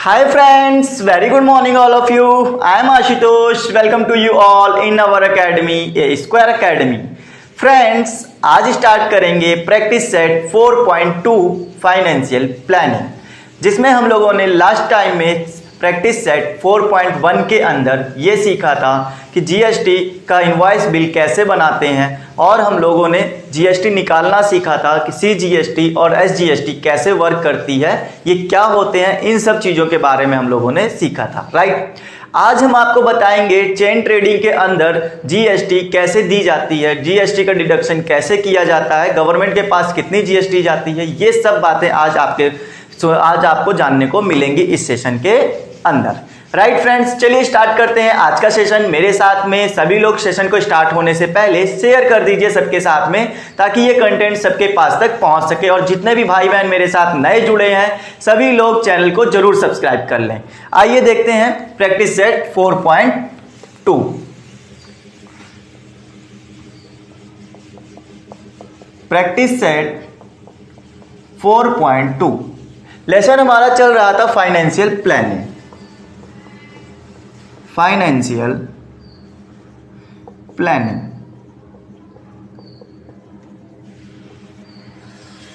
Hi friends, very good morning all of you. I am Ashutosh. Welcome to you all in our academy, A Square Academy. Friends, आज start करेंगे practice set 4.2 financial planning, जिसमें हम लोगों ने last time में practice set 4.1 के अंदर ये सीखा था कि जीएसटी का इनवॉइस बिल कैसे बनाते हैं और हम लोगों ने जीएसटी निकालना सीखा था कि सीजीएसटी और एसजीएसटी कैसे वर्क करती है, ये क्या होते हैं, इन सब चीज़ों के बारे में हम लोगों ने सीखा था। राइट, आज हम आपको बताएंगे चेन ट्रेडिंग के अंदर जीएसटी कैसे दी जाती है, जीएसटी का डिडक्शन कैसे किया जाता है, गवर्नमेंट के पास कितनी जीएसटी जाती है, ये सब बातें आज आपको जानने को मिलेंगी इस सेशन के अंदर। राइट फ्रेंड्स, चलिए स्टार्ट करते हैं आज का सेशन। मेरे साथ में सभी लोग सेशन को स्टार्ट होने से पहले शेयर कर दीजिए सबके साथ में, ताकि ये कंटेंट सबके पास तक पहुंच सके। और जितने भी भाई बहन मेरे साथ नए जुड़े हैं सभी लोग चैनल को जरूर सब्सक्राइब कर लें। आइए देखते हैं practice set 4.2। Practice set 4.2 lesson हमारा चल रहा था financial planning. Financial planning.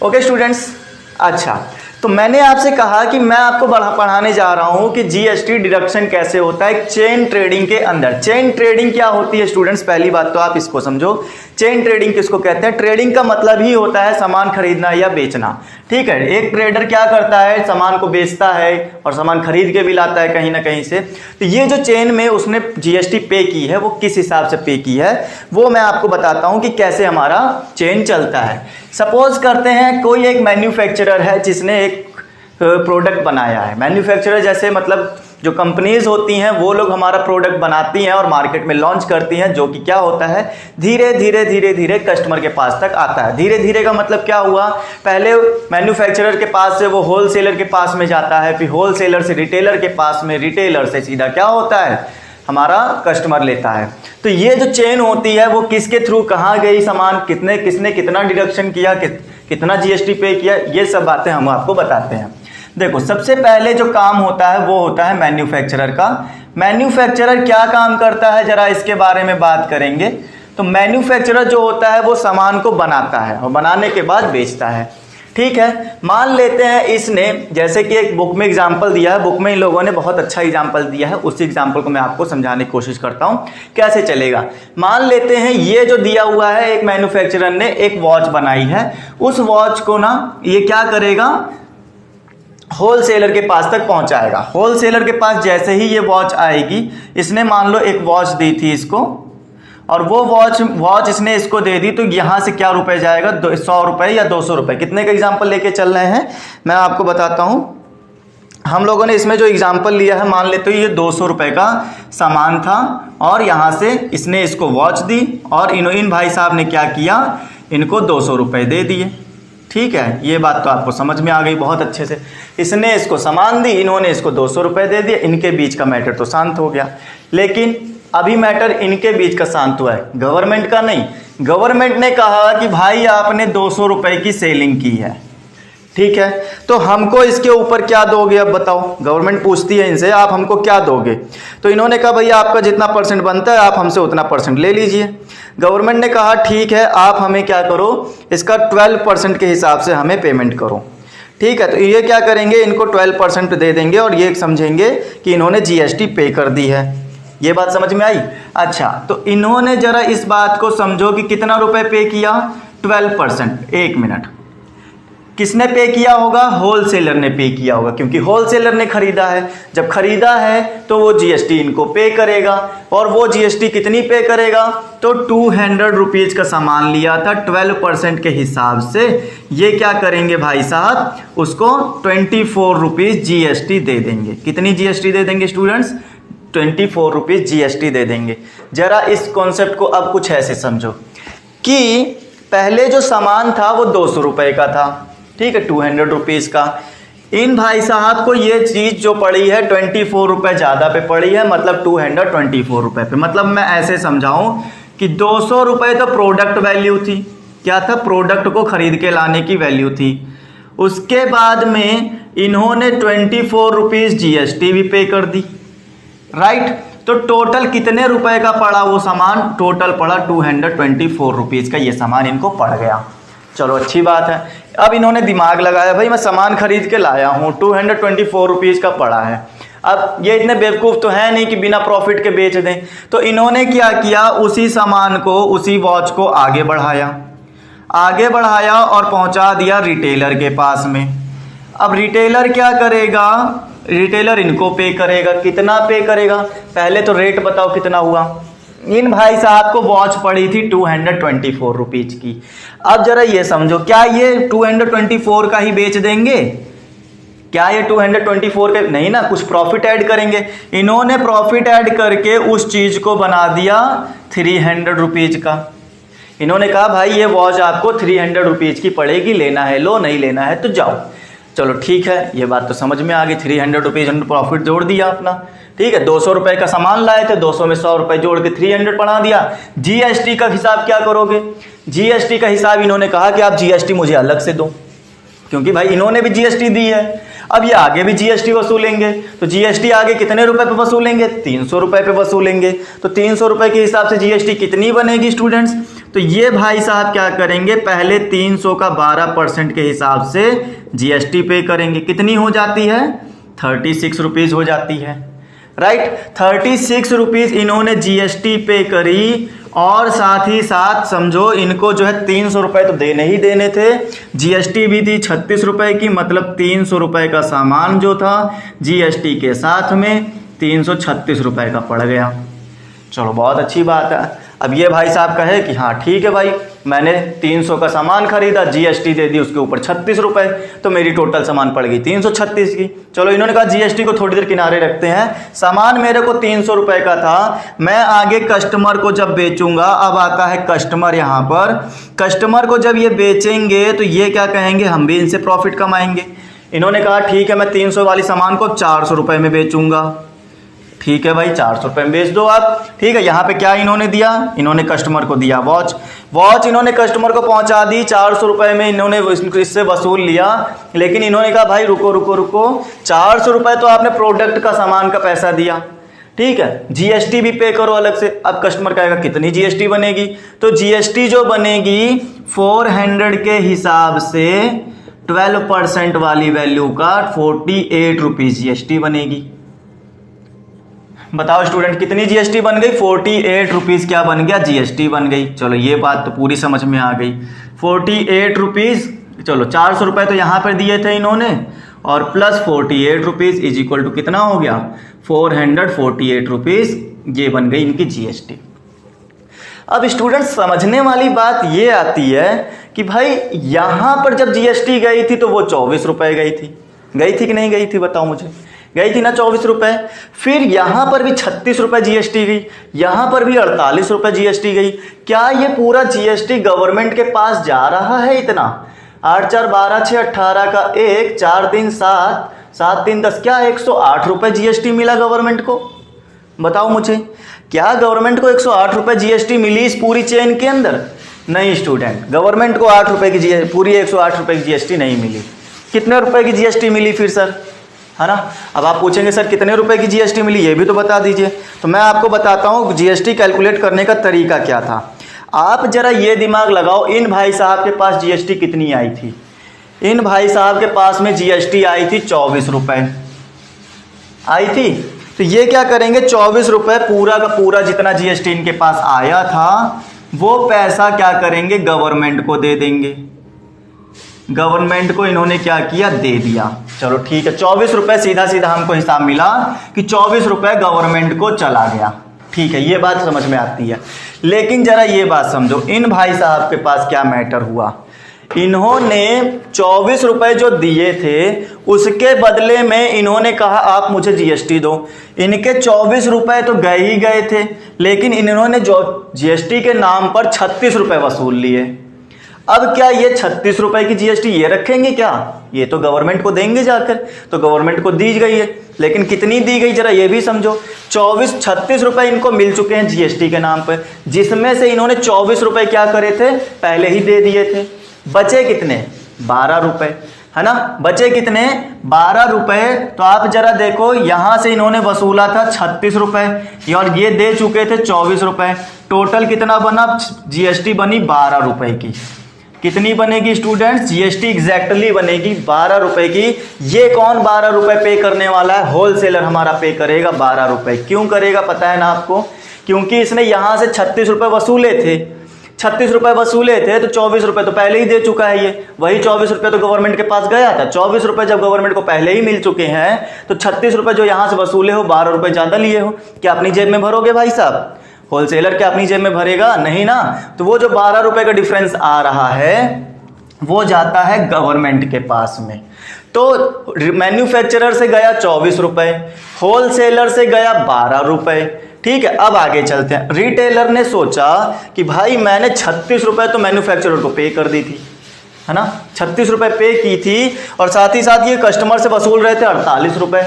Okay students, अच्छा तो मैंने आपसे कहा कि मैं आपको पढ़ाने जा रहा हूं कि जीएसटी डिडक्शन कैसे होता है चेन ट्रेडिंग के अंदर। चेन ट्रेडिंग क्या होती है स्टूडेंट्स, पहली बात तो आप इसको समझो। चेन ट्रेडिंग किसको कहते हैं? ट्रेडिंग का मतलब ही होता है सामान खरीदना या बेचना। ठीक है, एक ट्रेडर क्या करता है, सामान को बेचता है और सामान खरीद के भी लाता है कहीं ना कहीं से। तो ये जो चेन में उसने जीएसटी पे की है वो किस हिसाब से पे की है वो मैं आपको बताता हूं कि कैसे हमारा चेन चलता है। सपोज करते हैं कोई एक मैन्युफैक्चरर है जिसने एक प्रोडक्ट बनाया है। मैन्युफैक्चरर जैसे मतलब जो कंपनीज होती हैं वो लोग हमारा प्रोडक्ट बनाती हैं और मार्केट में लॉन्च करती हैं, जो कि क्या होता है धीरे धीरे कस्टमर के पास तक आता है। धीरे धीरे का मतलब क्या हुआ, पहले मैन्युफैक्चरर के पास से वो होलसेलर के पास में जाता है, फिर होलसेलर से रिटेलर के पास में, रिटेलर से सीधा क्या होता है हमारा कस्टमर लेता है। तो ये जो चेन होती है वो किसके थ्रू कहाँ गई सामान, किसने कितना डिडक्शन किया, कितना जीएसटी पे किया, ये सब बातें हम आपको बताते हैं। देखो, सबसे पहले जो काम होता है वो होता है मैन्युफैक्चरर का। मैन्युफैक्चरर क्या काम करता है जरा इसके बारे में बात करेंगे। तो मैन्युफैक्चरर जो होता है वो सामान को बनाता है और बनाने के बाद बेचता है। ठीक है, मान लेते हैं इसने जैसे कि एक बुक में एग्जाम्पल दिया है, बुक में इन लोगों ने बहुत अच्छा एग्जाम्पल दिया है, उसी एग्जाम्पल को मैं आपको समझाने की कोशिश करता हूं कैसे चलेगा। मान लेते हैं ये जो दिया हुआ है, एक मैन्युफैक्चरर ने एक वॉच बनाई है, उस वॉच को ना ये क्या करेगा, होलसेलर के पास तक पहुंचाएगा। होलसेलर के पास जैसे ही ये वॉच आएगी, इसने मान लो एक वॉच दी थी इसको और वो वॉच इसने इसको दे दी, तो यहां से क्या रुपए जाएगा, 100 रुपए या 200 रुपए, कितने का एग्जाम्पल लेके चल रहे हैं मैं आपको बताता हूं। हम लोगों ने इसमें जो एग्जाम्पल लिया है, मान लेते हो ये 200 रुपए का सामान था और यहां से इसने इसको वॉच दी और इन भाई साहब ने क्या किया, इनको 200 रुपए दे दिए। ठीक है, ये बात तो आपको समझ में आ गई बहुत अच्छे से। इसने इसको सामान दी, इन्होंने इसको 200 रुपए दे दिए, इनके बीच का मैटर तो शांत हो गया। लेकिन अभी मैटर इनके बीच का शांत हुआ है, गवर्नमेंट का नहीं। गवर्नमेंट ने कहा कि भाई आपने 200 रुपए की सेलिंग की है, ठीक है, तो हमको इसके ऊपर क्या दोगे अब बताओ। गवर्नमेंट पूछती है इनसे आप हमको क्या दोगे, तो इन्होंने कहा भैया आपका जितना परसेंट बनता है आप हमसे उतना परसेंट ले लीजिए। गवर्नमेंट ने कहा ठीक है, आप हमें क्या करो, इसका 12% के हिसाब से हमें पेमेंट करो। ठीक है, तो ये क्या करेंगे, इनको 12% दे देंगे और ये समझेंगे कि इन्होंने जीएसटी पे कर दी है। ये बात समझ में आई? अच्छा, तो इन्होंने जरा इस बात को समझो कि कितना रुपए पे किया, 12%। एक मिनट, किसने पे किया होगा, होलसेलर ने पे किया होगा, क्योंकि होलसेलर ने खरीदा है। जब खरीदा है तो वो जीएसटी इनको पे करेगा, और वो जीएसटी कितनी पे करेगा, तो 200 रुपीज का सामान लिया था 12% के हिसाब से, ये क्या करेंगे भाई साहब, उसको 24 रुपीज जीएसटी दे देंगे। कितनी जीएसटी दे देंगे स्टूडेंट्स, 24 रुपीज जीएसटी दे देंगे। जरा इस कॉन्सेप्ट को अब कुछ ऐसे समझो कि पहले जो सामान था वो 200 रुपए का था, ठीक है, 200 रुपीज का। इन भाई साहब को ये चीज जो पड़ी है 24 रुपए ज्यादा पे पड़ी है, मतलब 224 रुपए पे। मतलब मैं ऐसे समझाऊं कि 200 रुपए तो प्रोडक्ट वैल्यू थी, क्या था, प्रोडक्ट को खरीद के लाने की वैल्यू थी। उसके बाद में इन्होंने 24 रुपीज़ GST भी पे कर दी, राइट। तो टोटल कितने रुपए का पड़ा वो सामान? टोटल पड़ा 224 रुपीज़ का ये सामान इनको पड़ गया। चलो अच्छी बात है। अब इन्होंने दिमाग लगाया, भाई मैं सामान खरीद के लाया हूँ, 224 रुपीज़ का पड़ा है। अब ये इतने बेवकूफ़ तो है नहीं कि बिना प्रॉफिट के बेच दें। तो इन्होंने क्या किया, उसी सामान को, उसी वॉच को आगे बढ़ाया और पहुंचा दिया रिटेलर के पास में। अब रिटेलर क्या करेगा, रिटेलर इनको पे करेगा। कितना पे करेगा? पहले तो रेट बताओ कितना हुआ। इन भाई साहब को वॉच पड़ी थी 224 रुपीज़ की। अब जरा ये समझो, क्या ये 224 का ही बेच देंगे? क्या ये 224 के नहीं ना, कुछ प्रॉफिट ऐड करेंगे। इन्होंने प्रॉफिट ऐड करके उस चीज़ को बना दिया 300 रुपीज़ का। इन्होंने कहा भाई ये वॉच आपको 300 रुपीज़ की पड़ेगी, लेना है लो, नहीं लेना है तो जाओ। चलो ठीक है, ये बात तो समझ में आ गई। 300 रुपीज़ उन्होंने प्रॉफिट जोड़ दिया अपना, ठीक है। 200 रुपये का सामान लाए थे, 200 में 100 रुपये जोड़ के 300 बढ़ा दिया। GST का हिसाब क्या करोगे? GST का हिसाब इन्होंने कहा कि आप GST मुझे अलग से दो, क्योंकि भाई इन्होंने भी GST दी है। अब ये आगे भी GST वसूलेंगे, तो GST आगे कितने रुपए पे वसूलेंगे? 300 रुपये पे वसूलेंगे। तो 300 रुपये के हिसाब से GST कितनी बनेगी स्टूडेंट्स? तो ये भाई साहब क्या करेंगे, पहले 300 का 12% के हिसाब से GST पे करेंगे। कितनी हो जाती है? 36 रुपीज़ हो जाती है, राइट। 36 रुपीज़ इन्होंने GST पे करी, और साथ ही साथ समझो इनको जो है 300 रुपये तो देने ही देने थे। GST भी थी 36 रुपये की, मतलब 300 रुपये का सामान जो था GST के साथ में 336 रुपये का पड़ गया। चलो बहुत अच्छी बात है। अब ये भाई साहब कहे कि हाँ ठीक है भाई, मैंने 300 का सामान खरीदा, GST दे दी उसके ऊपर 36 रुपये, तो मेरी टोटल सामान पड़ गई 336 की। चलो इन्होंने कहा GST को थोड़ी देर किनारे रखते हैं, सामान मेरे को 300 रुपये का था, मैं आगे कस्टमर को जब बेचूंगा, अब आता है कस्टमर यहाँ पर, कस्टमर को जब ये बेचेंगे तो ये क्या कहेंगे, हम भी इनसे प्रॉफिट कमाएंगे। इन्होंने कहा ठीक है, मैं 300 वाली सामान को 400 रुपये में बेचूंगा। ठीक है भाई, 400 रुपये में बेच दो आप। ठीक है, यहाँ पे क्या इन्होंने दिया, इन्होंने कस्टमर को दिया वॉच इन्होंने कस्टमर को पहुंचा दी 400 रुपये में, इन्होंने इससे वसूल लिया। लेकिन इन्होंने कहा भाई रुको रुको रुको, 400 रुपये तो आपने प्रोडक्ट का सामान का पैसा दिया, ठीक है, GST भी पे करो अलग से। अब कस्टमर कहेगा कितनी GST बनेगी, तो GST जो बनेगी 400 के हिसाब से 12% वाली वैल्यू का 48 रुपीज़ GST बनेगी। बताओ स्टूडेंट कितनी GST बन गई? 48 रुपीज़ क्या बन गया? GST बन गई। चलो ये बात तो पूरी समझ में आ गई। 48 रुपीज़, चलो 400 रुपये तो यहाँ पर दिए थे इन्होंने, और plus 48 rupees is equal to कितना हो गया? 448 रुपीज़, ये बन गई इनकी GST। अब स्टूडेंट समझने वाली बात ये आती है कि भाई यहाँ पर जब GST गई थी तो वो 24 रुपये गई थी कि नहीं गई थी? बताओ मुझे। गई थी ना 24 रुपये। फिर यहाँ पर भी 36 रुपये GST गई, यहाँ पर भी 48 रुपये GST गई। क्या ये पूरा GST गवर्नमेंट के पास जा रहा है इतना? 8 4 12 6 18 का 1, 4 3 7, 7 3 10, क्या 108 रुपये GST मिला गवर्नमेंट को? बताओ मुझे, क्या गवर्नमेंट को 108 रुपये GST मिली इस पूरी चेन के अंदर? नहीं स्टूडेंट, गवर्नमेंट को 8 रुपये की पूरी 108 रुपये की GST नहीं मिली। कितने रुपए की GST मिली फिर सर, है ना? अब आप पूछेंगे सर कितने रुपए की GST मिली, ये भी तो बता दीजिए। तो मैं आपको बताता हूँ GST कैलकुलेट करने का तरीका क्या था। आप जरा ये दिमाग लगाओ, इन भाई साहब के पास GST कितनी आई थी? इन भाई साहब के पास में GST आई थी 24 रुपये आई थी। तो ये क्या करेंगे, 24 रुपये पूरा का पूरा जितना GST इनके पास आया था वो पैसा क्या करेंगे, गवर्नमेंट को दे देंगे। गवर्नमेंट को इन्होंने क्या किया, दे दिया। चलो ठीक है, 24 रुपये सीधा सीधा हमको हिसाब मिला कि 24 रुपये गवर्नमेंट को चला गया। ठीक है, ये बात समझ में आती है। लेकिन जरा ये बात समझो, इन भाई साहब के पास क्या मैटर हुआ। इन्होंने 24 रुपये जो दिए थे उसके बदले में इन्होंने कहा आप मुझे GST दो। इनके 24 रुपये तो गए ही गए थे, लेकिन इन्होंने जो GST के नाम पर 36 रुपये वसूल लिए। अब क्या ये 36 रुपये की GST ये रखेंगे क्या? ये तो गवर्नमेंट को देंगे जाकर। तो गवर्नमेंट को दी गई है, लेकिन कितनी दी गई जरा ये भी समझो। 36 रुपये इनको मिल चुके हैं GST के नाम पर, जिसमें से इन्होंने 24 रुपये क्या करे थे, पहले ही दे दिए थे। बचे कितने, 12 रुपये। है ना। बचे कितने 12 रुपए। तो आप जरा देखो यहां से इन्होंने वसूला था 36 रुपए और ये दे चुके थे 24 रुपए। टोटल कितना बना, जीएसटी बनी 12 रुपए की। कितनी बनेगी स्टूडेंट्स, जीएसटी एग्जैक्टली बनेगी 12 रुपए की। ये कौन 12 रुपए पे करने वाला है, होलसेलर हमारा पे करेगा 12 रुपए। क्यों करेगा पता है ना आपको, क्योंकि इसने यहां से 36 रुपए वसूले थे, 36 रुपए वसूले थे तो 24 रुपए तो पहले ही दे चुका है ये। वही 24 रुपए तो गवर्नमेंट के पास गया था। 24 रुपए जब गवर्नमेंट को पहले ही मिल चुके हैं तो 36 रुपए जो यहां से वसूले हो 12 रुपए ज्यादा लिए हो, क्या अपनी जेब में भरोगे भाई साहब? होलसेलर क्या अपनी जेब में भरेगा? नहीं ना। तो वो जो 12 रुपए का डिफरेंस आ रहा है वो जाता है गवर्नमेंट के पास में। तो मैन्युफैक्चरर से गया 24 रुपए, होलसेलर से गया 12 रुपए। ठीक है, अब आगे चलते हैं। रिटेलर ने सोचा कि भाई मैंने 36 रुपए तो मैन्युफैक्चरर को पे कर दी थी, है ना, 36 रुपए पे की थी और साथ ही साथ ये कस्टमर से वसूल रहे थे 48 रुपए।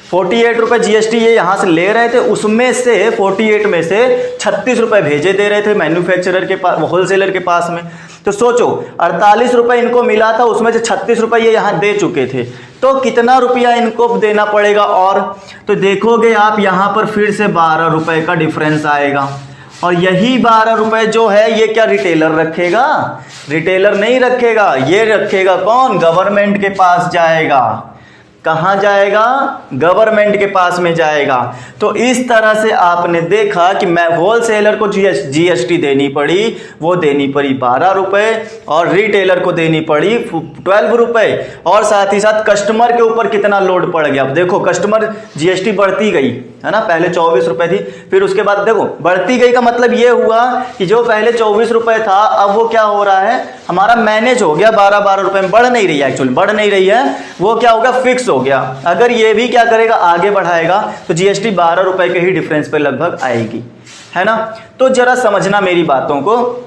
48 रुपए जीएसटी ये यहाँ से ले रहे थे, उसमें से 48 में से 36 रुपए भेजे दे रहे थे मैन्युफैक्चरर के पास, होलसेलर के पास में। तो सोचो 48 रुपए इनको मिला था, उसमें से 36 रुपए ये यहाँ दे चुके थे, तो कितना रुपया इनको देना पड़ेगा? और तो देखोगे आप यहाँ पर फिर से 12 रुपए का डिफरेंस आएगा और यही 12 रुपए जो है ये क्या रिटेलर रखेगा? रिटेलर नहीं रखेगा, ये रखेगा कौन? गवर्नमेंट के पास जाएगा। कहां जाएगा? गवर्नमेंट के पास में जाएगा। तो इस तरह से आपने देखा कि मैं होलसेलर को जीएसटी देनी पड़ी, वो देनी पड़ी 12 रुपए और रिटेलर को देनी पड़ी 12 रुपए। और साथ ही साथ कस्टमर के ऊपर कितना लोड पड़ गया। अब देखो कस्टमर जीएसटी बढ़ती गई, है ना, पहले 24 रुपए थी, फिर उसके बाद देखो बढ़ती गई का मतलब ये हुआ कि जो पहले 24 रुपए था अब वो क्या हो रहा है, हमारा मैनेज हो गया 12 रुपए में, बढ़ नहीं रही है, एक्चुअली बढ़ नहीं रही है, वो क्या हो गया, फिक्स हो गया। अगर ये भी क्या करेगा, आगे बढ़ाएगा तो जीएसटी 12 रुपए के ही डिफरेंस पे लगभग आएगी, है ना। तो जरा समझना मेरी बातों को,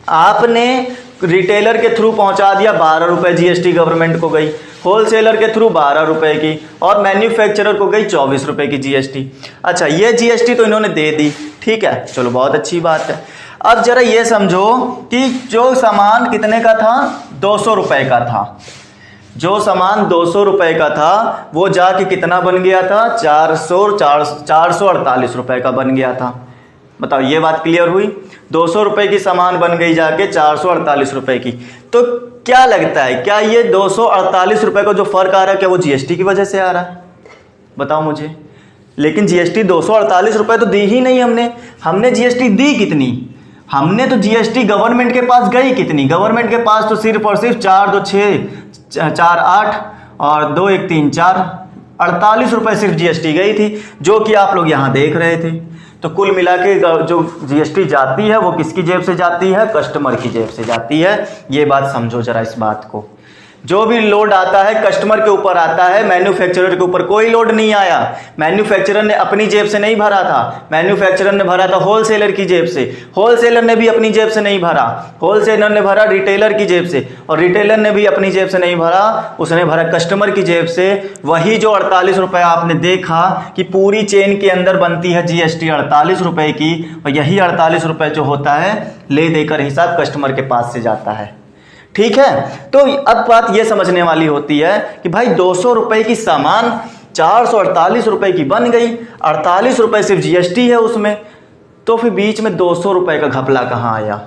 आपने रिटेलर के थ्रू पहुंचा दिया 12 रुपए जीएसटी गवर्नमेंट को गई, होलसेलर के थ्रू 12 रुपए की और मैन्युफैक्चरर को गई 24 रुपए की जीएसटी। अच्छा, ये जीएसटी तो इन्होंने दे दी, ठीक है, चलो बहुत अच्छी बात है। अब जरा ये समझो कि जो सामान कितने का था, 200 रुपए का था। जो सामान 200 रुपए का था वो जाके कितना बन गया था, 448 रुपए का बन गया था। बताओ ये बात क्लियर हुई? 200 रुपए की सामान बन गई जाके 448 रुपए की। तो क्या लगता है, क्या ये 248 रुपए का जो फर्क आ रहा है क्या वो जीएसटी की वजह से आ रहा है? बताओ मुझे। लेकिन जीएसटी 248 रुपए तो दी ही नहीं हमने जीएसटी दी कितनी? हमने तो जीएसटी गवर्नमेंट के पास गई कितनी? गवर्नमेंट के पास तो सिर्फ और सिर्फ 4 2 6 4 8 और 2 1 3 4 48 रुपए सिर्फ जीएसटी गई थी, जो कि आप लोग यहाँ देख रहे थे। तो कुल मिला के जो जीएसटी जाती है वो किसकी जेब से जाती है? कस्टमर की जेब से जाती है। ये बात समझो जरा इस बात को। जो भी लोड आता है कस्टमर के ऊपर आता है, मैन्युफैक्चरर के ऊपर कोई लोड नहीं आया। मैन्युफैक्चरर ने अपनी जेब से नहीं भरा था, मैन्युफैक्चरर ने भरा था होलसेलर की जेब से। होलसेलर ने भी अपनी जेब से नहीं भरा, होलसेलर ने भरा रिटेलर की जेब से, और रिटेलर ने भी अपनी जेब से नहीं भरा, उसने भरा कस्टमर की जेब से। वही जो 48 रुपए आपने देखा कि पूरी चेन के अंदर बनती है जीएसटी 48 रुपए की, और यही 48 रुपए जो होता है ले देकर हिसाब कस्टमर के पास से जाता है। ठीक है, तो अब बात यह समझने वाली होती है कि भाई 200 रुपए की सामान 448 रुपए की बन गई, 48 रुपए सिर्फ जीएसटी है उसमें, तो फिर बीच में 200 रुपए का घपला कहाँ आया?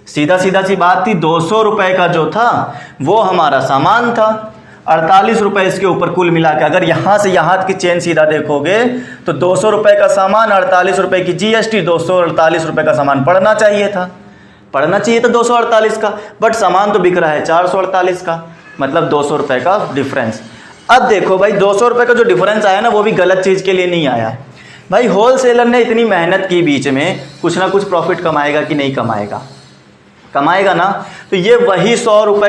सीधा सीधा सी बात थी, 200 रुपए का जो था वो हमारा सामान था, 48 रुपए इसके ऊपर कुल मिला के। अगर यहां से यहां की चेन सीधा देखोगे तो 200 रुपए का सामान, 48 रुपए की जीएसटी, 248 रुपए का सामान पड़ना चाहिए था, 248 का, बट सामान तो बिक रहा है 448 का, मतलब 200 रुपए का डिफरेंस। अब देखो भाई 200 रुपए का जो डिफरेंस आया ना वो भी गलत चीज के लिए नहीं आया भाई। होलसेलर ने इतनी मेहनत की, बीच में कुछ ना कुछ प्रॉफिट कमाएगा कि नहीं कमाएगा? कमाएगा ना। तो ये वही 100 रुपए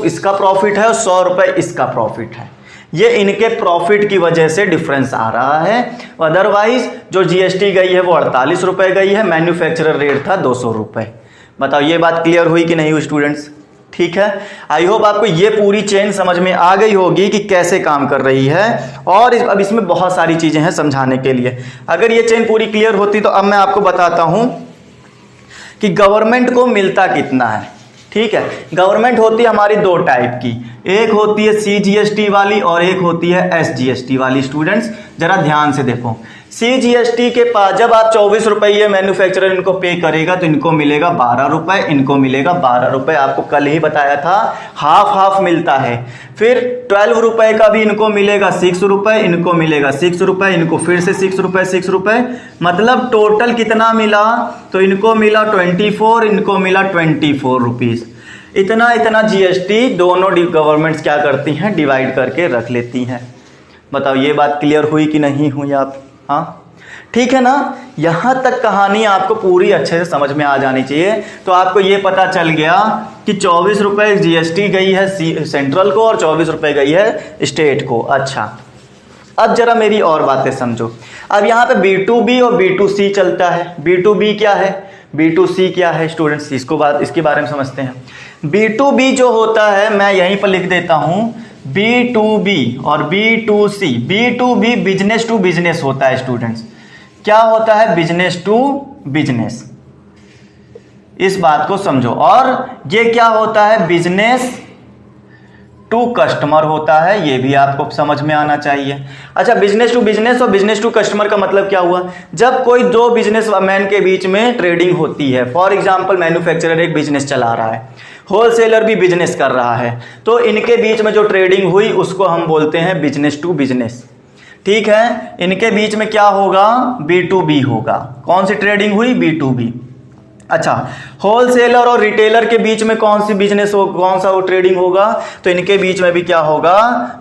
इसका प्रॉफिट है और 100 रुपए इसका प्रॉफिट है, ये इनके प्रॉफिट की वजह से डिफरेंस आ रहा है। अदरवाइज जो जीएसटी गई है वो 48 रुपए गई है, मैन्युफैक्चरर रेट था 200 रुपए। बताओ ये बात क्लियर हुई कि नहीं हुई स्टूडेंट्स? ठीक है, आई होप आपको ये पूरी चेन समझ में आ गई होगी कि कैसे काम कर रही है। और अब इसमें बहुत सारी चीजें हैं समझाने के लिए। अगर ये चेन पूरी क्लियर होती तो अब मैं आपको बताता हूं कि गवर्नमेंट को मिलता कितना है। ठीक है। गवर्नमेंट होती है हमारी दो टाइप की, एक होती है CGST वाली और एक होती है SGST वाली। स्टूडेंट्स जरा ध्यान से देखो, CGST के पास जब आप 24 रुपये मैन्युफैक्चरर इनको पे करेगा तो इनको मिलेगा 12 रुपये, इनको मिलेगा 12 रुपये। आपको कल ही बताया था हाफ हाफ मिलता है। फिर 12 रुपये का भी इनको मिलेगा 6 रुपये, इनको मिलेगा 6 रुपये, इनको फिर से 6 रुपये 6 रुपये, मतलब टोटल कितना मिला? तो इनको मिला 24, इनको मिला 24 रुपीज़। इतना इतना GST दोनों गवर्नमेंट्स क्या करती हैं, डिवाइड करके रख लेती हैं। बताओ ये बात क्लियर हुई कि नहीं हुई आप? हाँ ठीक है ना। यहाँ तक कहानी आपको पूरी अच्छे से समझ में आ जानी चाहिए। तो आपको ये पता चल गया कि 24 रुपये GST गई है सेंट्रल को और 24 रुपये गई है स्टेट को। अच्छा, अब जरा मेरी और बातें समझो। अब यहाँ पे B2B और B2C चलता है। B2B क्या है, B2C क्या है स्टूडेंट्स, इसके बारे में समझते हैं। B2B जो होता है, मैं यहीं पर लिख देता हूँ, B2B और B2C। B2B business to business होता है स्टूडेंट्स। क्या होता है? बिजनेस टू बिजनेस, इस बात को समझो। और ये क्या होता है? बिजनेस टू कस्टमर होता है, ये भी आपको समझ में आना चाहिए। अच्छा, बिजनेस टू बिजनेस और बिजनेस टू कस्टमर का मतलब क्या हुआ? जब कोई दो बिजनेसमैन के बीच में ट्रेडिंग होती है, फॉर एग्जांपल मैन्युफैक्चरर एक बिजनेस चला रहा है, होलसेलर भी बिजनेस कर रहा है, तो इनके बीच में जो ट्रेडिंग हुई उसको हम बोलते हैं बिजनेस टू बिजनेस। ठीक है, इनके बीच में क्या होगा? B2B होगा। कौन सी ट्रेडिंग हुई? B2B। अच्छा, होलसेलर और रिटेलर के बीच में कौन सी बिजनेस हो, कौन सा वो ट्रेडिंग होगा? तो इनके बीच में भी क्या होगा?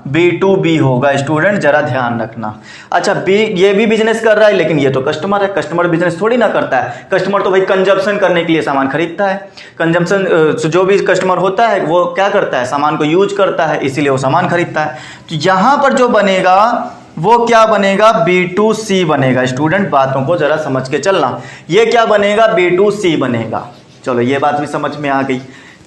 B2B होगा। स्टूडेंट जरा ध्यान रखना। अच्छा, ये भी बिजनेस कर रहा है, लेकिन ये तो कस्टमर है। कस्टमर बिजनेस थोड़ी ना करता है। कस्टमर तो भाई कंजप्शन करने के लिए सामान खरीदता है। कंजप्शन जो भी कस्टमर होता है वो क्या करता है? सामान को यूज करता है, इसीलिए वो सामान खरीदता है। तो यहाँ पर जो बनेगा वो क्या बनेगा? B2C बनेगा। स्टूडेंट बातों को जरा समझ के चलना। ये क्या बनेगा? B2C बनेगा। चलो ये बात भी समझ में आ गई,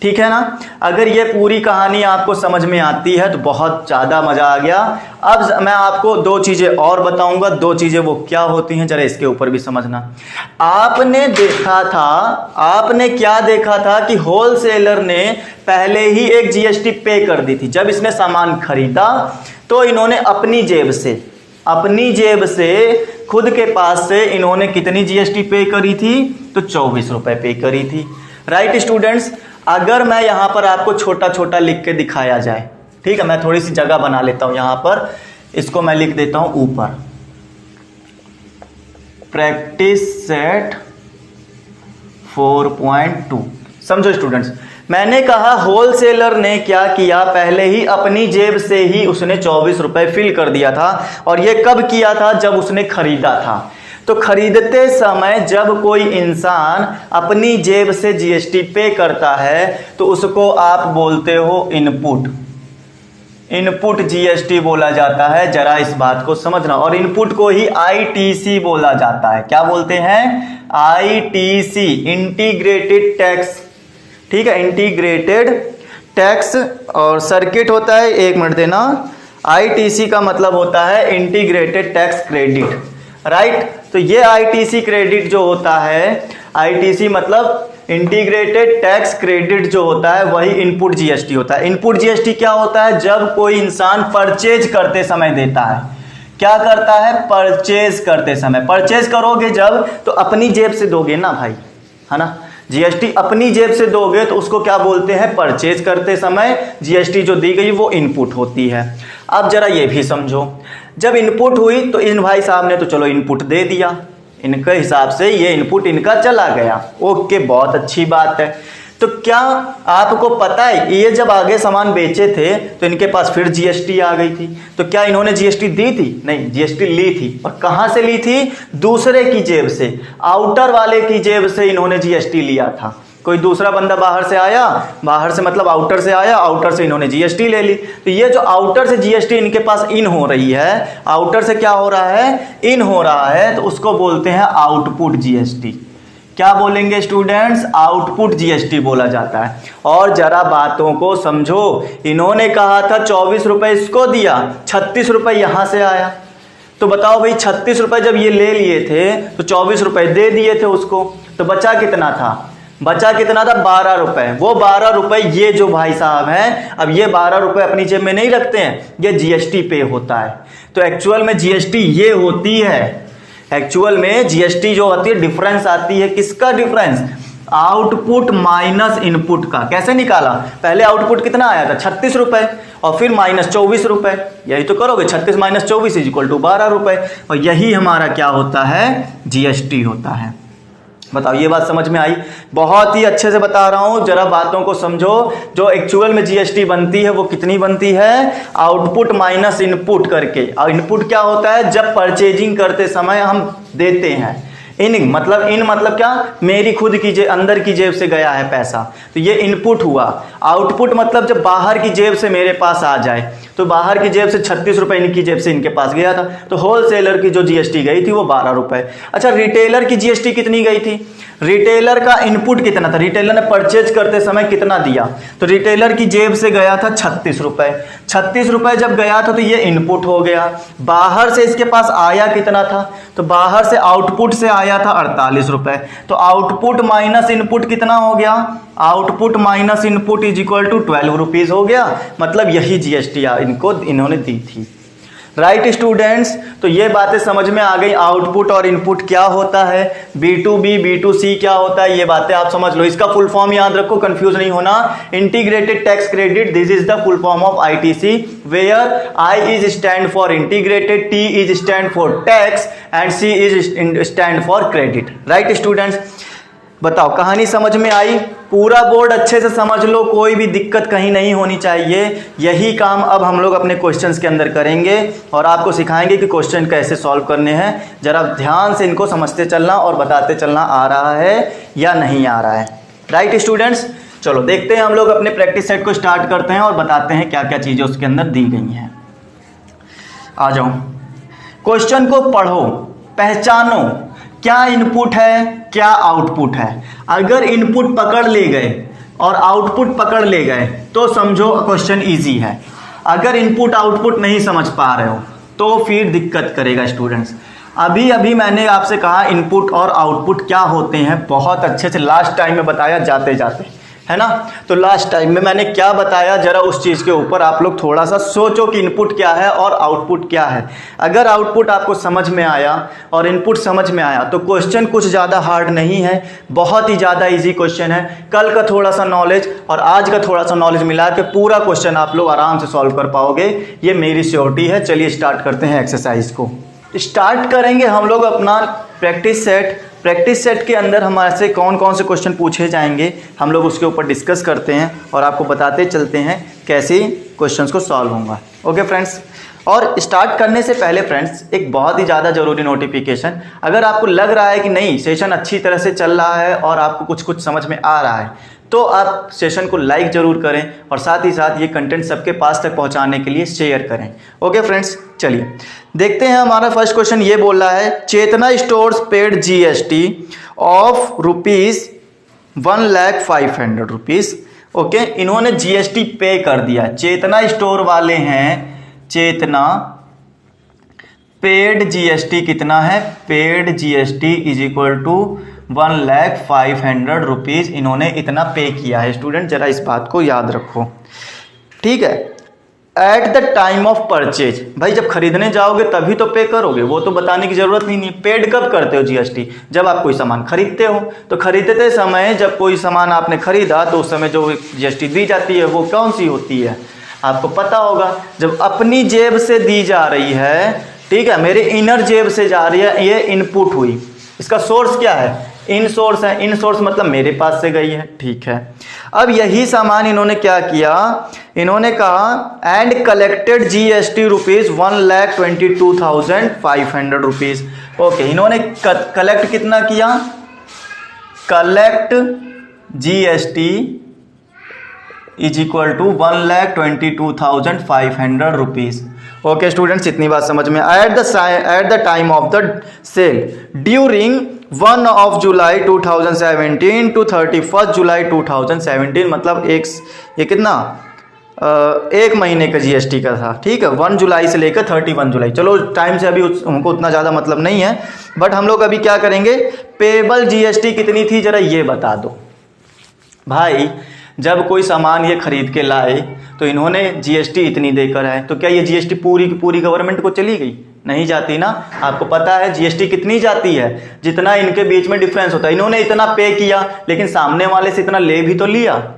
ठीक है ना। अगर ये पूरी कहानी आपको समझ में आती है तो बहुत ज़्यादा मज़ा आ गया। अब मैं आपको दो चीज़ें और बताऊंगा। दो चीज़ें वो क्या होती हैं, जरा इसके ऊपर भी समझना। आपने देखा था, आपने क्या देखा था कि होलसेलर ने पहले ही एक GST पे कर दी थी। जब इसने सामान खरीदा तो इन्होंने अपनी जेब से खुद के पास से इन्होंने कितनी GST पे करी थी? तो 24 रुपये पे करी थी। राइट स्टूडेंट्स, अगर मैं यहां पर आपको छोटा छोटा लिख के दिखाया जाए, ठीक है, मैं थोड़ी सी जगह बना लेता हूं यहां पर, इसको मैं लिख देता हूं ऊपर, प्रैक्टिस सेट 4.2। समझो स्टूडेंट्स, मैंने कहा होलसेलर ने क्या किया, पहले ही अपनी जेब से ही उसने 24 रुपये फिल कर दिया था। और ये कब किया था? जब उसने खरीदा था। तो खरीदते समय जब कोई इंसान अपनी जेब से GST पे करता है तो उसको आप बोलते हो इनपुट। इनपुट GST बोला जाता है। जरा इस बात को समझना। और इनपुट को ही ITC बोला जाता है। क्या बोलते हैं? ITC, integrated tax. ठीक है, इंटीग्रेटेड टैक्स और सर्किट होता है, 1 मिनट देना। ITC का मतलब होता है इंटीग्रेटेड टैक्स क्रेडिट। राइट, तो ये ITC क्रेडिट जो होता है, ITC मतलब इंटीग्रेटेड टैक्स क्रेडिट जो होता है वही इनपुट GST होता है। इनपुट GST क्या होता है? जब कोई इंसान परचेज करते समय देता है। क्या करता है? परचेज करते समय। परचेज करोगे जब, तो अपनी जेब से दोगे ना भाई, है ना। GST अपनी जेब से दोगे तो उसको क्या बोलते हैं? परचेज करते समय GST जो दी गई वो इनपुट होती है। अब जरा ये भी समझो, जब इनपुट हुई तो इन भाई साहब ने तो चलो इनपुट दे दिया, इनके हिसाब से ये इनपुट इनका चला गया। ओके, बहुत अच्छी बात है। तो क्या आपको पता है ये जब आगे सामान बेचे थे तो इनके पास फिर GST आ गई थी, तो क्या इन्होंने GST दी थी? नहीं, GST ली थी। और कहां से ली थी? दूसरे की जेब से, आउटर वाले की जेब से इन्होंने GST लिया था। कोई दूसरा बंदा बाहर से आया, बाहर से मतलब आउटर से आया, आउटर से इन्होंने GST ले ली। तो ये जो आउटर से GST इनके पास इन हो रही है, आउटर से क्या हो रहा है? इन हो रहा है, तो उसको बोलते हैं आउटपुट GST। क्या बोलेंगे स्टूडेंट्स? आउटपुट GST बोला जाता है। और जरा बातों को समझो, इन्होंने कहा था 24 रुपये इसको दिया, 36 रुपये यहां से आया। तो बताओ भाई, 36 रुपये जब ये ले लिए थे तो 24 रुपये दे दिए थे उसको, तो बचा कितना था? बचा कितना था 12 रुपए। वो 12 रुपए ये जो भाई साहब हैं, अब ये 12 रुपए अपनी जेब में नहीं रखते हैं, ये जीएसटी पे होता है। तो एक्चुअल में जीएसटी ये होती है, एक्चुअल में जीएसटी जो होती है डिफरेंस आती है, किसका डिफरेंस, आउटपुट माइनस इनपुट का। कैसे निकाला, पहले आउटपुट कितना आया था 36 रुपए और फिर माइनस 24 रुपए, यही तो करोगे 36 माइनस 24 इज इक्वल टू 12 रुपए, और यही हमारा क्या होता है, जीएसटी होता है। बताओ ये बात समझ में आई, बहुत ही अच्छे से बता रहा हूं, जरा बातों को समझो। जो एक्चुअल में जीएसटी बनती है वो कितनी बनती है, आउटपुट माइनस इनपुट करके। और इनपुट क्या होता है, जब परचेजिंग करते समय हम देते हैं, इन मतलब क्या, मेरी खुद की जेब, अंदर की जेब से गया है पैसा, तो ये इनपुट हुआ। आउटपुट मतलब जब बाहर की जेब से मेरे पास आ जाए, तो बाहर की जेब से 36 रुपए इनकी जेब से इनके पास गया था, तो होलसेलर की जो जीएसटी गई थी वो 12 रुपए। अच्छा, रिटेलर की जीएसटी कितनी गई थी, रिटेलर का इनपुट कितना था, रिटेलर ने परचेज करते समय कितना दिया, तो रिटेलर की जेब से गया था 36 रुपए। 36 रुपए जब गया था तो ये इनपुट हो गया। बाहर से इसके पास आया कितना था, तो बाहर से आउटपुट से आया था 48 रुपए। तो आउटपुट माइनस इनपुट कितना हो गया, output minus input is equal to 12 rupees हो गया। मतलब यही जीएसटी इन्होंने दी थी। राइट स्टूडेंट्स, तो ये बातें समझ में आ गई, आउटपुट और इनपुट क्या होता है, B2B B2C क्या होता है, ये बातें आप समझ लो। इसका फुल फॉर्म याद रखो, कंफ्यूज नहीं होना। Integrated tax credit, this is the full form of ITC, where I is stand for integrated, T is stand for tax and C is stand for credit. Right students, बताओ कहानी समझ में आई, पूरा board अच्छे से समझ लो, कोई भी दिक्कत कहीं नहीं होनी चाहिए। यही काम अब हम लोग अपने क्वेश्चंस के अंदर करेंगे और आपको सिखाएंगे कि क्वेश्चन कैसे सॉल्व करने हैं। जरा ध्यान से इनको समझते चलना और बताते चलना, आ रहा है या नहीं आ रहा है। राइट स्टूडेंट्स, चलो देखते हैं, हम लोग अपने प्रैक्टिस सेट को स्टार्ट करते हैं और बताते हैं क्या क्या चीज़ें उसके अंदर दी गई हैं। आ जाओ, क्वेश्चन को पढ़ो, पहचानो क्या इनपुट है क्या आउटपुट है। अगर इनपुट पकड़ ले गए और आउटपुट पकड़ ले गए तो समझो क्वेश्चन इजी है। अगर इनपुट आउटपुट नहीं समझ पा रहे हो तो फिर दिक्कत करेगा स्टूडेंट्स। अभी अभी मैंने आपसे कहा इनपुट और आउटपुट क्या होते हैं, बहुत अच्छे से लास्ट टाइम में बताया जाते जाते, है ना। तो लास्ट टाइम में मैंने क्या बताया, जरा उस चीज़ के ऊपर आप लोग थोड़ा सा सोचो कि इनपुट क्या है और आउटपुट क्या है। अगर आउटपुट आपको समझ में आया और इनपुट समझ में आया तो क्वेश्चन कुछ ज़्यादा हार्ड नहीं है, बहुत ही ज़्यादा इजी क्वेश्चन है। कल का थोड़ा सा नॉलेज और आज का थोड़ा सा नॉलेज मिला के पूरा क्वेश्चन आप लोग आराम से सॉल्व कर पाओगे, ये मेरी श्योरिटी है। चलिए स्टार्ट करते हैं एक्सरसाइज को। स्टार्ट करेंगे हम लोग अपना प्रैक्टिस सेट। प्रैक्टिस सेट के अंदर हमारे से कौन कौन से क्वेश्चन पूछे जाएंगे हम लोग उसके ऊपर डिस्कस करते हैं और आपको बताते चलते हैं कैसे क्वेश्चंस को सॉल्व होगा। ओके फ्रेंड्स, और स्टार्ट करने से पहले फ्रेंड्स एक बहुत ही ज़्यादा ज़रूरी नोटिफिकेशन, अगर आपको लग रहा है कि नहीं सेशन अच्छी तरह से चल रहा है और आपको कुछ कुछ समझ में आ रहा है तो आप सेशन को लाइक ज़रूर करें और साथ ही साथ ये कंटेंट सबके पास तक पहुंचाने के लिए शेयर करें। ओके फ्रेंड्स, चलिए देखते हैं। हमारा फर्स्ट क्वेश्चन ये बोल रहा है, Chetna stores paid GST of ₹1,05,000 rupees. Okay, इन्होंने GST पे कर दिया। चेतना स्टोर वाले हैं, चेतना पेड GST कितना है, paid GST is equal to 1,05,000 rupees, इन्होंने इतना पे किया है। स्टूडेंट जरा इस बात को याद रखो, ठीक है। Eight the time of purchase, भाई जब खरीदने जाओगे तभी तो पे करोगे, वो तो बताने की जरूरत ही नहीं। पेड कब करते हो GST, जब आप कोई सामान खरीदते हो। तो खरीदते समय जब कोई सामान आपने खरीदा तो उस समय जो GST दी जाती है वो कौन सी होती है, आपको पता होगा। जब अपनी जेब से दी जा रही है, ठीक है, मेरे इनर जेब से जा रही है, ये इनपुट हुई। इसका सोर्स क्या है, इन सोर्स है। इन सोर्स मतलब मेरे पास से गई है, ठीक है। अब यही सामान इन्होंने क्या किया, इन्होंने कहा and collected GST rupees 1,22,500 rupees. Okay, इन्होंने कलेक्ट कितना किया, collect GST is equal to 1,22,500 rupees. Okay students, इतनी बात समझ में। At the time of the sale during 1 of July 2017 to 31 July 2017, मतलब ये कितना, एक महीने का GST का था, ठीक है। 1 जुलाई से लेकर 31 जुलाई, चलो टाइम से अभी हमको उतना ज़्यादा मतलब नहीं है, बट हम लोग अभी क्या करेंगे, पेबल GST कितनी थी जरा ये बता दो। भाई जब कोई सामान ये खरीद के लाए तो इन्होंने जीएसटी इतनी देकर आए, तो क्या ये जीएसटी पूरी की पूरी गवर्नमेंट को चली गई? नहीं जाती ना। आपको पता है जीएसटी कितनी जाती है, जितना इनके बीच में डिफरेंस होता है। इन्होंने इतना पे किया लेकिन सामने वाले से इतना ले भी तो लिया,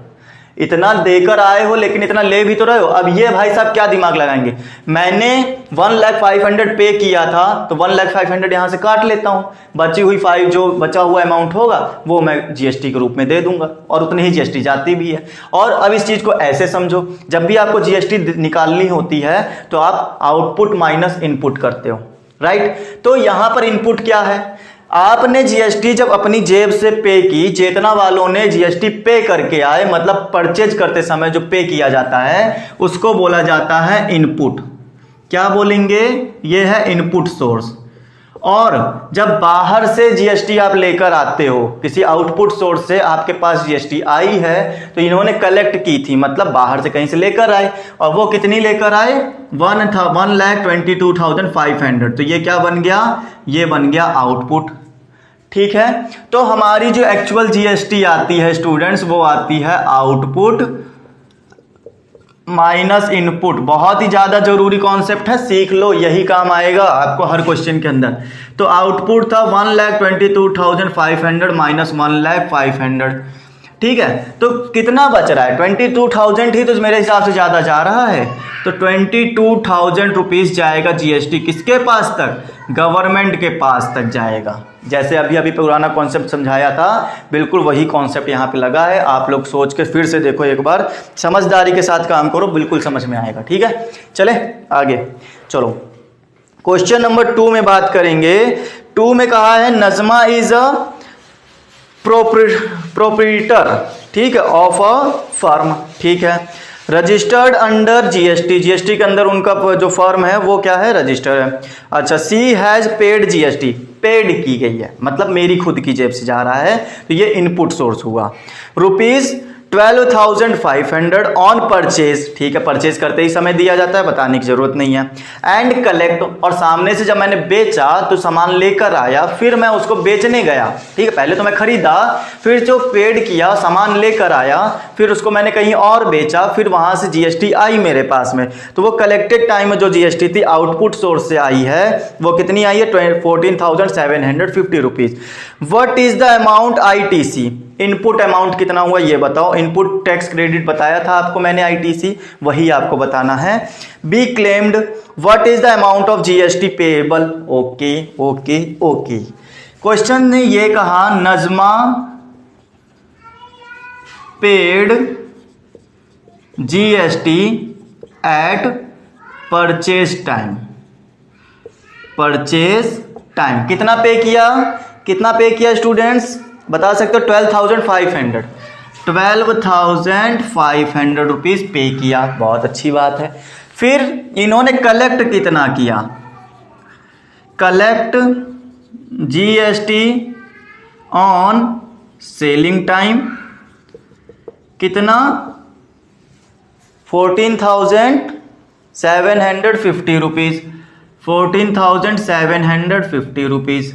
इतना देकर आए हो लेकिन इतना ले भी तो रहे हो। अब ये भाई साहब क्या दिमाग लगाएंगे, मैंने 1,05,000 पे किया था तो 1,05,000 यहां से काट लेता हूं, बची हुई 5 जो बचा हुआ अमाउंट होगा वो मैं जीएसटी के रूप में दे दूंगा, और उतनी ही जीएसटी जाती भी है। और अब इस चीज को ऐसे समझो, जब भी आपको जीएसटी निकालनी होती है तो आप आउटपुट माइनस इनपुट करते हो, राइट। तो यहां पर इनपुट क्या है, आपने जीएसटी जब अपनी जेब से पे की, चेतना वालों ने जीएसटी पे करके आए, मतलब परचेज करते समय जो पे किया जाता है उसको बोला जाता है इनपुट। क्या बोलेंगे, ये है इनपुट सोर्स। और जब बाहर से जीएसटी आप लेकर आते हो, किसी आउटपुट सोर्स से आपके पास जीएसटी आई है तो इन्होंने कलेक्ट की थी, मतलब बाहर से कहीं से लेकर आए, और वो कितनी लेकर आए, 1,22,500। तो ये क्या बन गया, ये बन गया आउटपुट। ठीक है, तो हमारी जो एक्चुअल जीएसटी आती है स्टूडेंट्स, वो आती है आउटपुट माइनस इनपुट। बहुत ही ज्यादा जरूरी कॉन्सेप्ट है, सीख लो, यही काम आएगा आपको हर क्वेश्चन के अंदर। तो आउटपुट था 1,22,500 माइनस 1,05,000। ठीक है, तो कितना बच रहा है, 22,000 ही तो मेरे हिसाब से ज्यादा जा रहा है। तो 22,000 रुपीज जाएगा जीएसटी किसके पास तक, गवर्नमेंट के पास तक जाएगा। जैसे अभी अभी पुराना कॉन्सेप्ट समझाया था, बिल्कुल वही कॉन्सेप्ट यहाँ पे लगा है। आप लोग सोच के फिर से देखो एक बार, समझदारी के साथ काम करो, बिल्कुल समझ में आएगा। ठीक है, चले आगे। चलो क्वेश्चन नंबर 2 में बात करेंगे। 2 में कहा है नजमा इज अ प्रोप्राइटर, ठीक है, ऑफ अ फर्म। ठीक है, रजिस्टर्ड अंडर जीएसटी, जीएसटी के अंदर उनका जो फर्म है वो क्या है, रजिस्टर है। अच्छा, सी हैज पेड जीएसटी, पेड की गई है, मतलब मेरी खुद की जेब से जा रहा है, तो ये इनपुट सोर्स हुआ। ₹12,500 ऑन परचेज, ठीक है, परचेज करते ही समय दिया जाता है, बताने की जरूरत नहीं है। एंड कलेक्ट, और सामने से जब मैंने बेचा तो सामान लेकर आया, फिर मैं उसको बेचने गया। ठीक है, पहले तो मैं खरीदा, फिर जो पेड किया, सामान लेकर आया, फिर उसको मैंने कहीं और बेचा, फिर वहां से जीएसटी आई मेरे पास में। तो वो कलेक्टेड टाइम में जो जीएसटी थी आउटपुट सोर्स से आई है, वो कितनी आई है, 14,750 rupees. What is the amount ITC, input amount कितना हुआ ये बताओ। इनपुट टैक्स क्रेडिट बताया था आपको मैंने, आईटीसी, वही आपको बताना है। Be claimed, what is the amount of GST payable. Okay okay okay, question ने ये कहा Najma paid GST at purchase time, purchase time कितना पे किया, कितना पे किया स्टूडेंट्स बता सकते हो, 12,500, 12,500 रुपीज पे किया, बहुत अच्छी बात है। फिर इन्होंने कलेक्ट कितना किया, collect GST on selling time, कितना, 14,750 रुपीज, 14,750 रुपीज।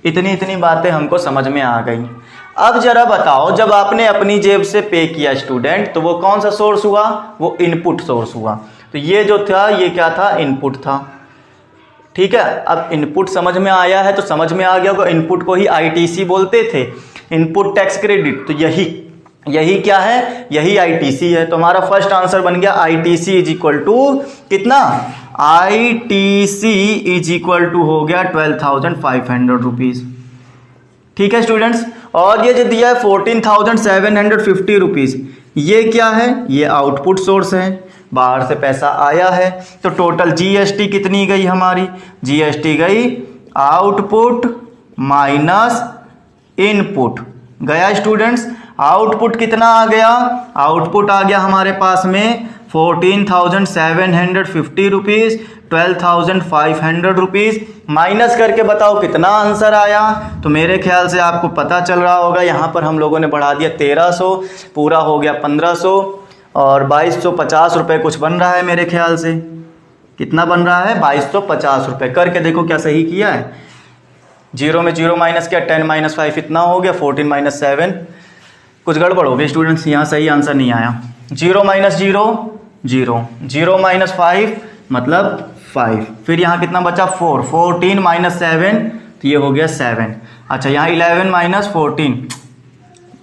इतनी बातें हमको समझ में आ गई। अब जरा बताओ, जब आपने अपनी जेब से पे किया स्टूडेंट, तो वो कौन सा सोर्स हुआ, वो इनपुट सोर्स हुआ। तो ये जो था ये क्या था, इनपुट था। ठीक है, अब इनपुट समझ में आया है तो समझ में आ गया होगा, इनपुट को ही आईटीसी बोलते थे, इनपुट टैक्स क्रेडिट। तो यही क्या है, यही आईटीसी है। तो हमारा फर्स्ट आंसर बन गया आईटीसी इज इक्वल टू कितना, आईटीसी इज इक्वल टू हो गया 12,500 रुपीज। ठीक है स्टूडेंट्स, और ये जो दिया है 14,750 रुपीज, ये क्या है, ये आउटपुट सोर्स है, बाहर से पैसा आया है। तो टोटल जीएसटी कितनी गई हमारी, जीएसटी गई आउटपुट माइनस इनपुट, गया स्टूडेंट्स। आउटपुट कितना आ गया, आउटपुट आ गया हमारे पास में 14,750 रुपीज, 12,500 रुपीज, माइनस करके बताओ कितना आंसर आया। तो मेरे ख्याल से आपको पता चल रहा होगा, यहाँ पर हम लोगों ने बढ़ा दिया 1300, पूरा हो गया 1500, और 2250 रुपये कुछ बन रहा है मेरे ख्याल से। कितना बन रहा है, 2250 रुपये। करके देखो क्या सही किया है, 0 में 0 माइनस किया, 10 - 5 इतना हो गया, 14 - 7 कुछ गड़बड़ हो गई स्टूडेंट्स, यहाँ सही आंसर नहीं आया। 0 माइनस 0 0, 0 माइनस 5 मतलब 5, फिर यहाँ कितना बचा 4, 14 माइनस 7 तो ये हो गया 7। अच्छा यहाँ 11 माइनस 14,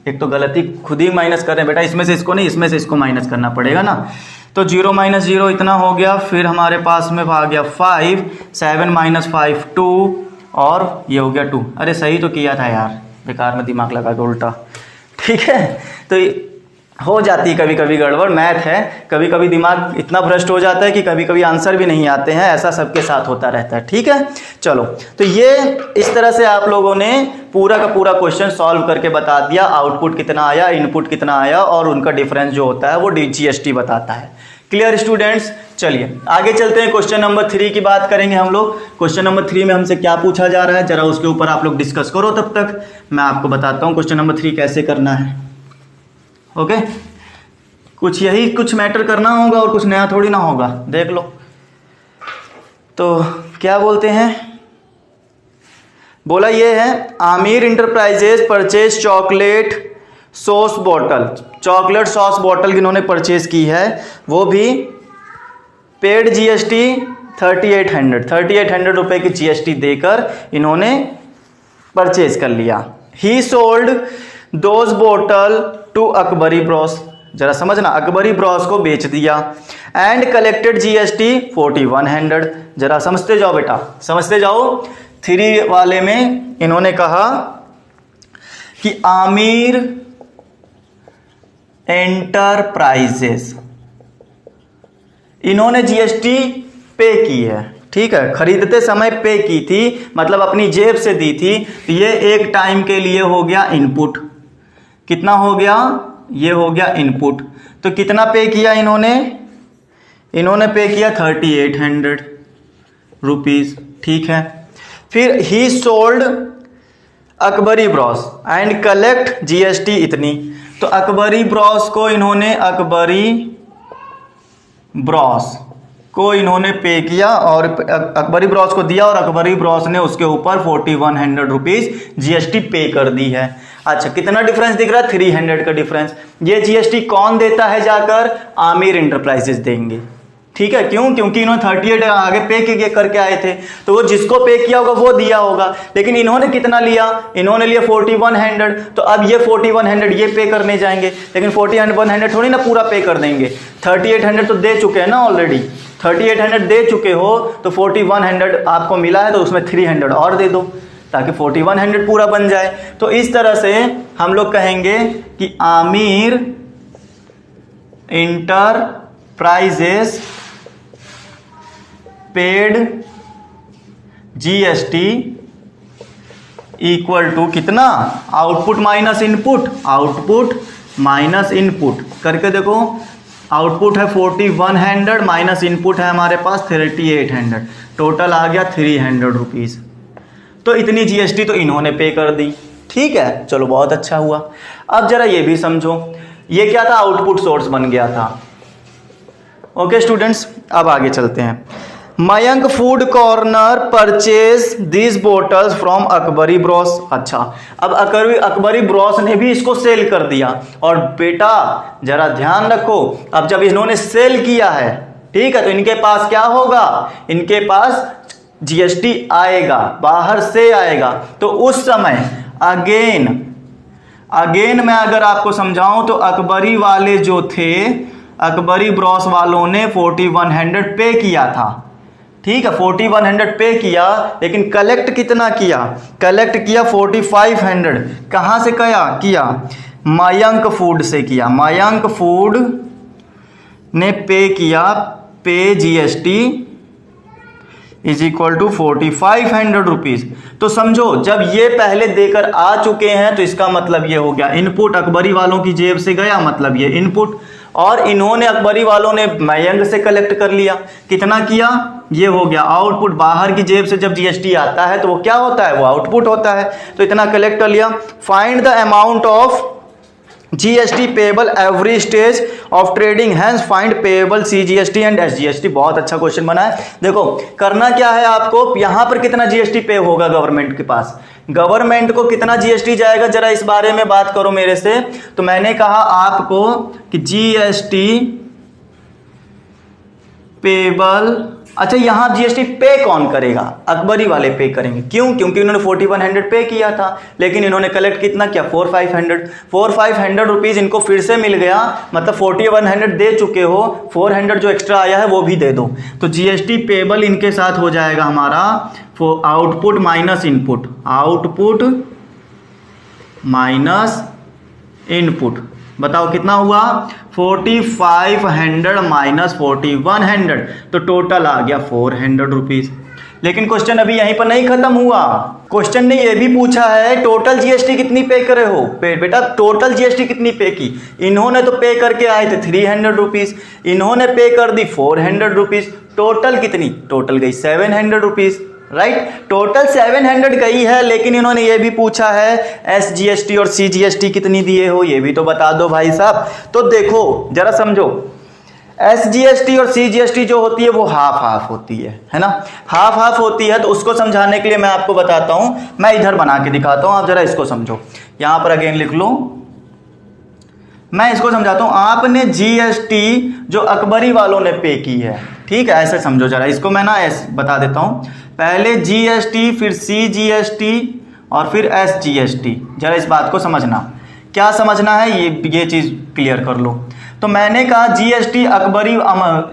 एक तो गलती खुद ही माइनस कर रहे हैं बेटा, इसमें से इसको नहीं इसमें से इसको माइनस करना पड़ेगा ना। तो 0 माइनस 0 इतना हो गया, फिर हमारे पास में आ गया 5, 7 माइनस 5 2 और ये हो गया 2। अरे सही तो किया था यार, बेकार में दिमाग लगा के उल्टा। ठीक है, तो हो जाती है कभी कभी गड़बड़, मैथ है, कभी कभी दिमाग इतना भ्रष्ट हो जाता है कि कभी कभी आंसर भी नहीं आते हैं, ऐसा सबके साथ होता रहता है। ठीक है, चलो तो ये इस तरह से आप लोगों ने पूरा का पूरा क्वेश्चन सॉल्व करके बता दिया, आउटपुट कितना आया, इनपुट कितना आया और उनका डिफरेंस जो होता है वो जीएसटी बताता है। क्लियर स्टूडेंट्स, चलिए आगे चलते हैं, क्वेश्चन नंबर 3 की बात करेंगे हम लोग। क्वेश्चन नंबर 3 में हमसे क्या पूछा जा रहा है, जरा उसके ऊपर आप लोग डिस्कस करो, तब तक मैं आपको बताता हूँ क्वेश्चन नंबर 3 कैसे करना है। ओके, कुछ यही कुछ मैटर करना होगा और कुछ नया थोड़ी ना होगा, देख लो। तो क्या बोलते हैं, बोला ये है Aamir enterprises purchase chocolate sauce bottle, chocolate sauce bottle इन्होंने परचेज की है, वो भी पेड जीएसटी 3800 रुपए की जीएसटी देकर इन्होंने परचेज कर लिया। He sold those bottle to Akbari bros, जरा समझना, अकबरी ब्रॉस को बेच दिया। एंड कलेक्टेड जीएसटी 4100, जरा समझते जाओ बेटा, समझते जाओ। 3 वाले में इन्होंने कहा कि आमिर एंटरप्राइजेस, इन्होंने जीएसटी पे की है, ठीक है, खरीदते समय पे की थी, मतलब अपनी जेब से दी थी। तो ये एक टाइम के लिए हो गया इनपुट, कितना हो गया, ये हो गया इनपुट। तो कितना पे किया इन्होंने, इन्होंने पे किया 3800 रुपीज, ठीक है। फिर ही sold Akbari Bros and collect GST इतनी, तो अकबरी ब्रॉस को इन्होंने, अकबरी ब्रॉस को इन्होंने पे किया और अकबरी ब्रॉस को दिया और अकबरी ब्रॉस ने उसके ऊपर 4100 रुपीज जीएसटी पे कर दी है। अच्छा कितना डिफरेंस दिख रहा है, 300 का डिफरेंस। ये जीएसटी कौन देता है, जाकर आमिर इंटरप्राइजेस देंगे, ठीक है। क्यों, क्योंकि इन्होंने 38 आगे पे करके आए थे, तो वो जिसको पे किया होगा वो दिया होगा। लेकिन इन्होंने कितना लिया, इन्होंने लिया 4100, तो अब ये 4100 ये पे करने जाएंगे, लेकिन 4100 थोड़ी ना पूरा पे कर देंगे। 3800 तो दे चुके हैं ना ऑलरेडी, 3800 दे चुके हो, तो 4100 आपको मिला है, तो उसमें 300 और दे दो ताकि 4100 पूरा बन जाए। तो इस तरह से हम लोग कहेंगे कि Aamir enterprises paid GST equal to कितना, output minus input, output minus input करके देखो। आउटपुट है 4100 माइनस इनपुट है हमारे पास 3800, टोटल आ गया 300 रुपीज। तो इतनी जीएसटी तो इन्होंने पे कर दी, ठीक है, चलो बहुत अच्छा हुआ। अब जरा ये भी समझो, ये क्या था, आउटपुट सोर्स बन गया था। ओके स्टूडेंट्स, अब आगे चलते हैं। Mayank food corner purchase this bottles from Akbari Bros. अच्छा, अब अकबरी ब्रॉस ने भी इसको सेल कर दिया। और बेटा जरा ध्यान रखो, अब जब इन्होंने सेल किया है, ठीक है, तो इनके पास क्या होगा, इनके पास जीएसटी आएगा, बाहर से आएगा। तो उस समय अगेन मैं अगर आपको समझाऊं तो अकबरी वाले जो थे, अकबरी ब्रॉस वालों ने 4100 पे किया था, ठीक है, 4100 पे किया, लेकिन कलेक्ट कितना किया, कलेक्ट किया 4500। कहां से किया, मयंक फूड से किया। मयंक फूड ने पे किया, pay GST is equal to 4500 rupees. तो समझो जब ये पहले देकर आ चुके हैं तो इसका मतलब ये हो गया इनपुट, अकबरी वालों की जेब से गया, मतलब ये इनपुट, और इन्होंने, अकबरी वालों ने मयंक से कलेक्ट कर लिया। कितना किया, ये हो गया आउटपुट। बाहर की जेब से जब जीएसटी आता है तो वो क्या होता है, वो आउटपुट होता है। तो इतना कलेक्ट कर लिया। Find the amount of GST payable every stage of trading, hence find payable CGST and SGST. बहुत अच्छा क्वेश्चन बना है। देखो करना क्या है आपको, यहां पर कितना जीएसटी पे होगा गवर्नमेंट के पास, गवर्नमेंट को कितना जीएसटी जाएगा, जरा इस बारे में बात करो मेरे से। तो मैंने कहा आपको कि जीएसटी पेबल, अच्छा यहां जीएसटी पे कौन करेगा, अकबरी वाले पे करेंगे। क्यों? क्योंकि उन्होंने 4100 पे किया था, लेकिन इन्होंने कलेक्ट कितना किया, 4500 रुपीज इनको फिर से मिल गया, मतलब 4100 दे चुके हो, 400 जो एक्स्ट्रा आया है वो भी दे दो। तो जीएसटी पेबल इनके साथ हो जाएगा हमारा output minus input, output minus input. बताओ कितना हुआ, 4500 माइनस 4100, तो टोटल आ गया 400 रुपीज। लेकिन क्वेश्चन अभी यहीं पर नहीं खत्म हुआ, क्वेश्चन ने ये भी पूछा है टोटल जीएसटी कितनी पे करे हो। बेटा टोटल जीएसटी कितनी पे की, इन्होंने तो पे करके आए थे 300 रुपीज, इन्होंने पे कर दी 400 रुपीज, टोटल कितनी, टोटल गई 700 रुपीज, राइट। टोटल 700 गई है, लेकिन इन्होंने ये भी पूछा है एसजीएसटी और सीजीएसटी कितनी दिए हो, ये भी तो बता दो भाई साहब। तो देखो जरा समझो, एसजीएसटी और सीजीएसटी जो होती है वो हाफ हाफ होती है ना, हाफ हाफ होती है। तो उसको समझाने के लिए मैं आपको बताता हूं, मैं इधर बना के दिखाता हूं, आप जरा इसको समझो। यहां पर अगेन लिख लो, मैं इसको समझाता हूं। आपने जीएसटी जो अकबरी वालों ने पे की है, ठीक है, ऐसे समझो जरा इसको, मैं ना ऐसे बता देता हूं, पहले जीएसटी फिर सीजीएसटी और फिर एसजीएसटी। जरा इस बात को समझना, क्या समझना है ये चीज क्लियर कर लो। तो मैंने कहा जीएसटी अकबरी,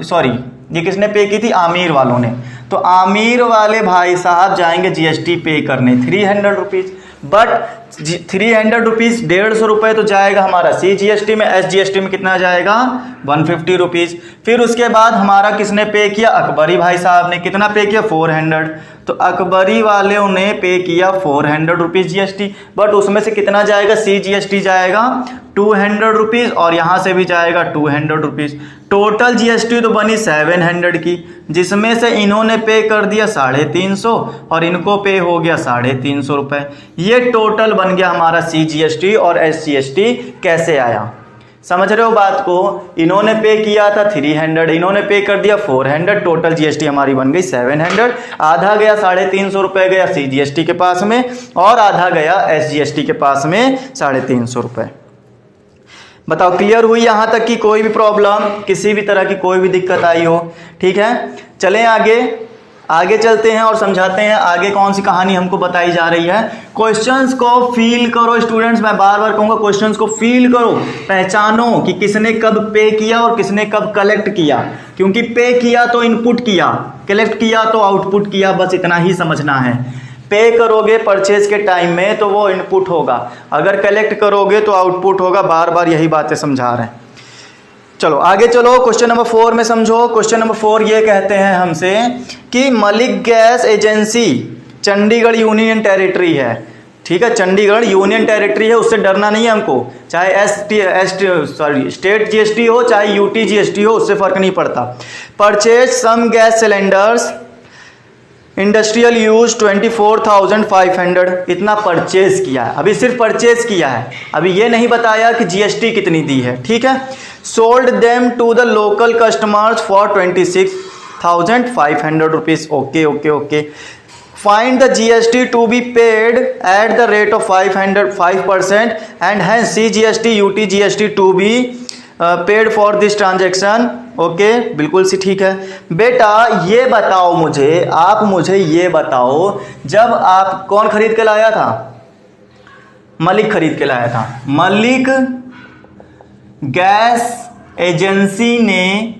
सॉरी ये किसने पे की थी, आमिर वालों ने। तो आमिर वाले भाई साहब जाएंगे जीएसटी पे करने 300 रुपीज, बट 300 रुपीज 150 रुपये तो जाएगा हमारा सीजीएसटी में, एसजीएसटी में कितना जाएगा 150 रुपीज। फिर उसके बाद हमारा किसने पे किया, अकबरी भाई साहब ने, कितना पे किया 400। तो अकबरी वालों ने पे किया 400 रुपीज जीएसटी, बट उसमें से कितना जाएगा, सीजीएसटी जाएगा 200 रुपीज और यहाँ से भी जाएगा 200 रुपीज। टोटल जीएसटी तो बनी 700 की, जिसमें से इन्होंने पे कर दिया 350 और इनको पे हो गया 350 रुपये। ये टोटल बन गया हमारा सीजीएसटी और एसजीएसटी। कैसे आया, समझ रहे हो बात को। इन्होंने पे किया था 300, इन्होंने पे कर दिया 400, टोटल जीएसटी हमारी बन गई 700। आधा गया 350 रुपये गया सीजीएसटी के पास में, और आधा गया एसजीएसटी के पास में 350 रुपये। बताओ क्लियर हुई यहाँ तक कि कोई भी प्रॉब्लम, किसी भी तरह की कोई भी दिक्कत आई हो, ठीक है। चलें आगे चलते हैं और समझाते हैं आगे कौन सी कहानी हमको बताई जा रही है। क्वेश्चंस को फील करो स्टूडेंट्स, मैं बार बार कहूंगा क्वेश्चंस को फील करो, पहचानो कि किसने कब पे किया और किसने कब कलेक्ट किया। क्योंकि पे किया तो इनपुट किया, कलेक्ट किया तो आउटपुट किया, बस इतना ही समझना है। पे करोगे परचेज के टाइम में तो वो इनपुट होगा, अगर कलेक्ट करोगे तो आउटपुट होगा। बार बार यही बातें समझा रहे हैं। चलो आगे चलो, क्वेश्चन नंबर 4 में समझो। क्वेश्चन नंबर 4 ये कहते हैं हमसे कि Malik gas agency Chandigarh union territory है, ठीक है, चंडीगढ़ यूनियन टेरिटरी है, उससे डरना नहीं है हमको, चाहे स्टेट जीएसटी हो चाहे यूटी जीएसटी हो, उससे फर्क नहीं पड़ता। Purchase some gas cylinders industrial use 24,500, इतना परचेज किया है, अभी सिर्फ परचेज किया है, अभी ये नहीं बताया कि जीएसटी कितनी दी है, ठीक है। Sold them to the local customers for 26,500 rupees. Okay. Find the GST to be paid at the rate of 5% and hence CGST UT GST to be paid for this transaction. Okay, बिल्कुल सी ठीक है। बेटा ये बताओ मुझे, आप मुझे ये बताओ, जब आप कौन खरीद के लाया था, मलिक खरीद के लाया था, मलिक गैस एजेंसी ने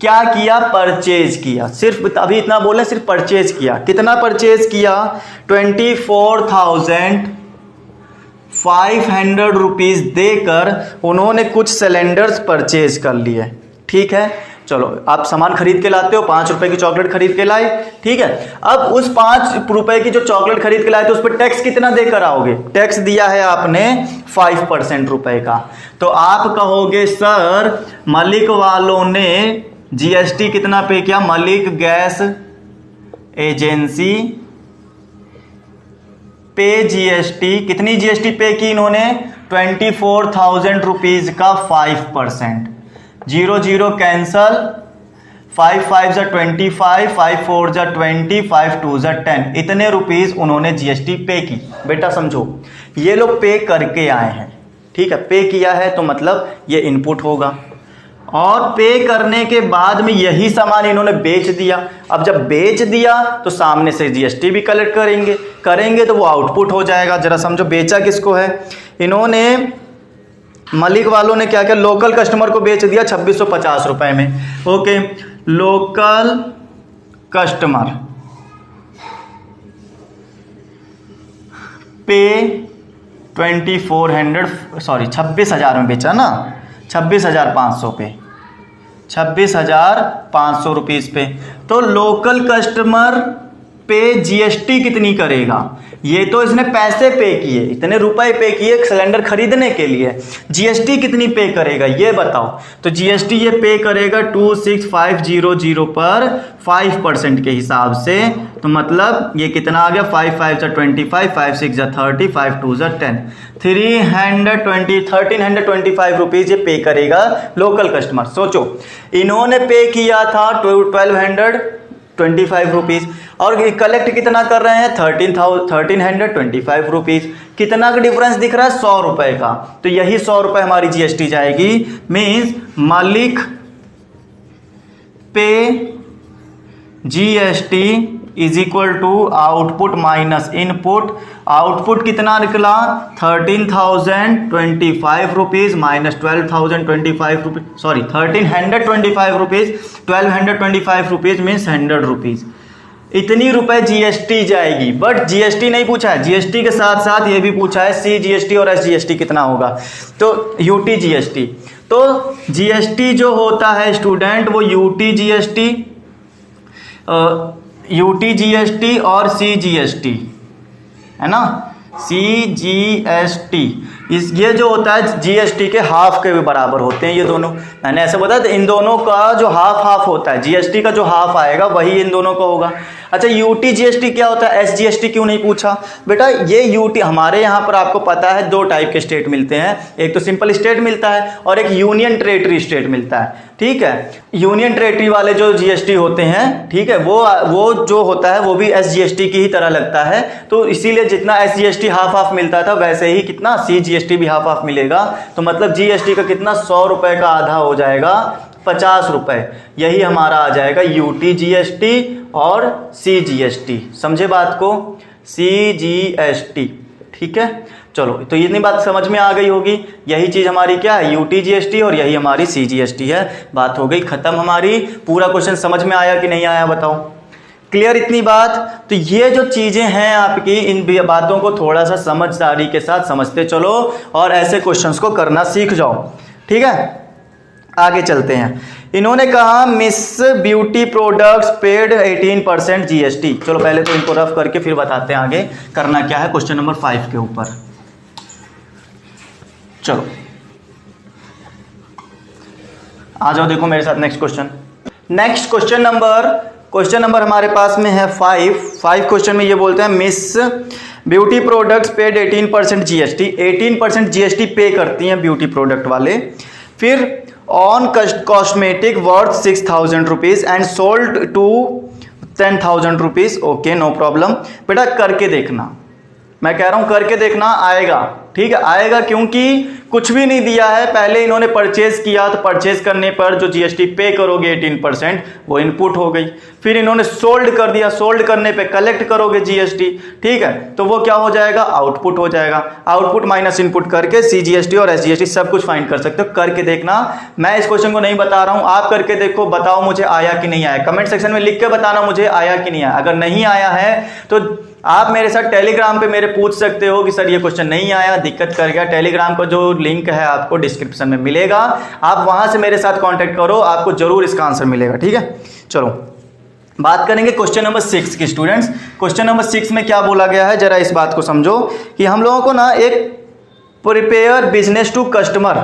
क्या किया, परचेज किया, सिर्फ अभी इतना बोले, सिर्फ परचेज किया। कितना परचेज किया, 24,500 रुपीज देकर उन्होंने कुछ सिलेंडर्स परचेज कर लिए, ठीक है। चलो आप सामान खरीद के लाते हो, 5 रुपए की चॉकलेट खरीद के लाए, ठीक है। अब उस 5 रुपए की जो चॉकलेट खरीद के लाए थे उस पर टैक्स कितना देकर आओगे, टैक्स दिया है आपने 5% रुपए का। तो आप कहोगे सर मलिक वालों ने जीएसटी कितना पे किया, मलिक गैस एजेंसी पे जीएसटी, कितनी जीएसटी पे की इन्होंने, 24,000 रुपीज का 5%। 0 0 कैंसल, 5 5 जा 25, 5 4 जा 20, 5 2 जा 10, इतने रुपीस उन्होंने जीएसटी पे की। बेटा समझो, ये लोग पे करके आए हैं, ठीक है, पे किया है तो मतलब ये इनपुट होगा, और पे करने के बाद में यही सामान इन्होंने बेच दिया। अब जब बेच दिया तो सामने से जीएसटी भी कलेक्ट करेंगे तो वो आउटपुट हो जाएगा। जरा समझो, बेचा किसको है, इन्होंने मलिक वालों ने क्या किया, लोकल कस्टमर को बेच दिया 2650 रुपए में। ओके, लोकल कस्टमर पे 26,000 में बेचा ना, 26,500 पे, 26,500 रुपीज़ पे। तो लोकल कस्टमर पे जीएसटी कितनी करेगा, ये तो इसने पैसे पे किए, इतने रुपए पे किए सिलेंडर खरीदने के लिए, जीएसटी कितनी पे करेगा ये बताओ। तो जीएसटी ये पे करेगा 26,500 पर 5% के हिसाब से। तो मतलब ये कितना आ गया, 5 5 जा 25, 5 6 जा 30, 5 2 जा 10, 1325 रुपीज़ ये पे करेगा लोकल कस्टमर। सोचो, इन्होंने पे किया था 1225 रुपीज़, और कलेक्ट कितना कर रहे हैं, 1325 रुपीज़। कितना का डिफरेंस दिख रहा है, 100 रुपए का। तो यही 100 रुपए हमारी जीएसटी जाएगी। मीन्स मालिक pay GST is equal to output minus input. Output कितना निकला, 13,025 rupees minus 12,025 rupees, sorry 1325 rupees, 1225 rupees means 100 rupees. इतनी रुपए जीएसटी जाएगी। बट जीएसटी नहीं पूछा है, जीएसटी के साथ साथ ये भी पूछा है सी जीएसटी और एस जीएसटी कितना होगा। तो यूटी जीएसटी, तो जीएसटी जो होता है स्टूडेंट वो यूटी जीएसटी और सी जीएसटी है ना, सी जीएसटी ये जो होता है जीएसटी के हाफ के भी बराबर होते हैं ये दोनों। मैंने ऐसे बताया तो इन दोनों का जो हाफ होता है, जीएसटी का जो हाफ आएगा वही इन दोनों का होगा। अच्छा, यूटी जीएसटी क्या होता है, एस जीएसटी क्यों नहीं पूछा बेटा। ये यूटी हमारे यहाँ पर आपको पता है 2 टाइप के स्टेट मिलते हैं, एक तो सिंपल स्टेट मिलता है और एक यूनियन टेरेटरी स्टेट मिलता है, ठीक है। यूनियन टेरेटरी वाले जो जीएसटी होते हैं, ठीक है, वो जो होता है वो भी एस जीएसटी की ही तरह लगता है। तो इसीलिए जितना एस जीएसटी हाफ मिलता था वैसे ही कितना सी जीएसटी भी हाफ मिलेगा। तो मतलब जीएसटी का कितना 100 रुपए का आधा हो जाएगा 50 रुपए। यही हमारा आ जाएगा यूटी जीएसटी और सी जीएसटी। समझे बात को, सी जीएसटी, ठीक है। चलो, तो इतनी बात समझ में आ गई होगी। यही चीज हमारी क्या है, यूटी जीएसटी, और यही हमारी सी जीएसटी है। बात हो गई खत्म हमारी। पूरा क्वेश्चन समझ में आया कि नहीं आया बताओ, क्लियर इतनी बात। तो ये जो चीजें हैं आपकी, इन बातों को थोड़ा सा समझदारी के साथ समझते चलो और ऐसे क्वेश्चंस को करना सीख जाओ, ठीक है। आगे चलते हैं। इन्होंने कहा miss beauty products paid 18% GST. चलो पहले तो इनको रफ करके फिर बताते हैं आगे करना क्या है क्वेश्चन नंबर 5 के ऊपर। चलो आ जाओ, देखो मेरे साथ next question. Next question number हमारे पास में है 5 क्वेश्चन में ये बोलते हैं miss beauty products paid 18% GST. 18% GST pay करती हैं ब्यूटी प्रोडक्ट वाले। फिर on cosmetic worth 6,000 rupees and sold to 10,000 rupees. Okay, no problem. बेटा करके देखना, मैं कह रहा हूं करके देखना, आएगा, ठीक है, आएगा, क्योंकि कुछ भी नहीं दिया है। पहले इन्होंने परचेज किया तो परचेज करने पर जो जीएसटी पे करोगे 18% वो इनपुट हो गई। फिर इन्होंने सोल्ड कर दिया, सोल्ड करने पे कलेक्ट करोगे जीएसटी, ठीक है, तो वो क्या हो जाएगा, आउटपुट हो जाएगा। आउटपुट माइनस इनपुट करके सी जीएसटी और एस जीएसटी सब कुछ फाइंड कर सकते हो। करके देखना, मैं इस क्वेश्चन को नहीं बता रहा हूं, आप करके देखो, बताओ मुझे आया कि नहीं आया। कमेंट सेक्शन में लिख के बताना मुझे आया कि नहीं आया। अगर नहीं आया है तो आप मेरे साथ टेलीग्राम पे मेरे पूछ सकते हो कि सर ये क्वेश्चन नहीं आया, दिक्कत कर गया। टेलीग्राम का जो लिंक है आपको डिस्क्रिप्शन में मिलेगा, आप वहां से मेरे साथ कांटेक्ट करो, आपको जरूर इसका आंसर मिलेगा, ठीक है। चलो बात करेंगे क्वेश्चन नंबर 6 की स्टूडेंट्स। क्वेश्चन नंबर 6 में क्या बोला गया है, जरा इस बात को समझो कि हम लोगों को ना एक prepare business to customer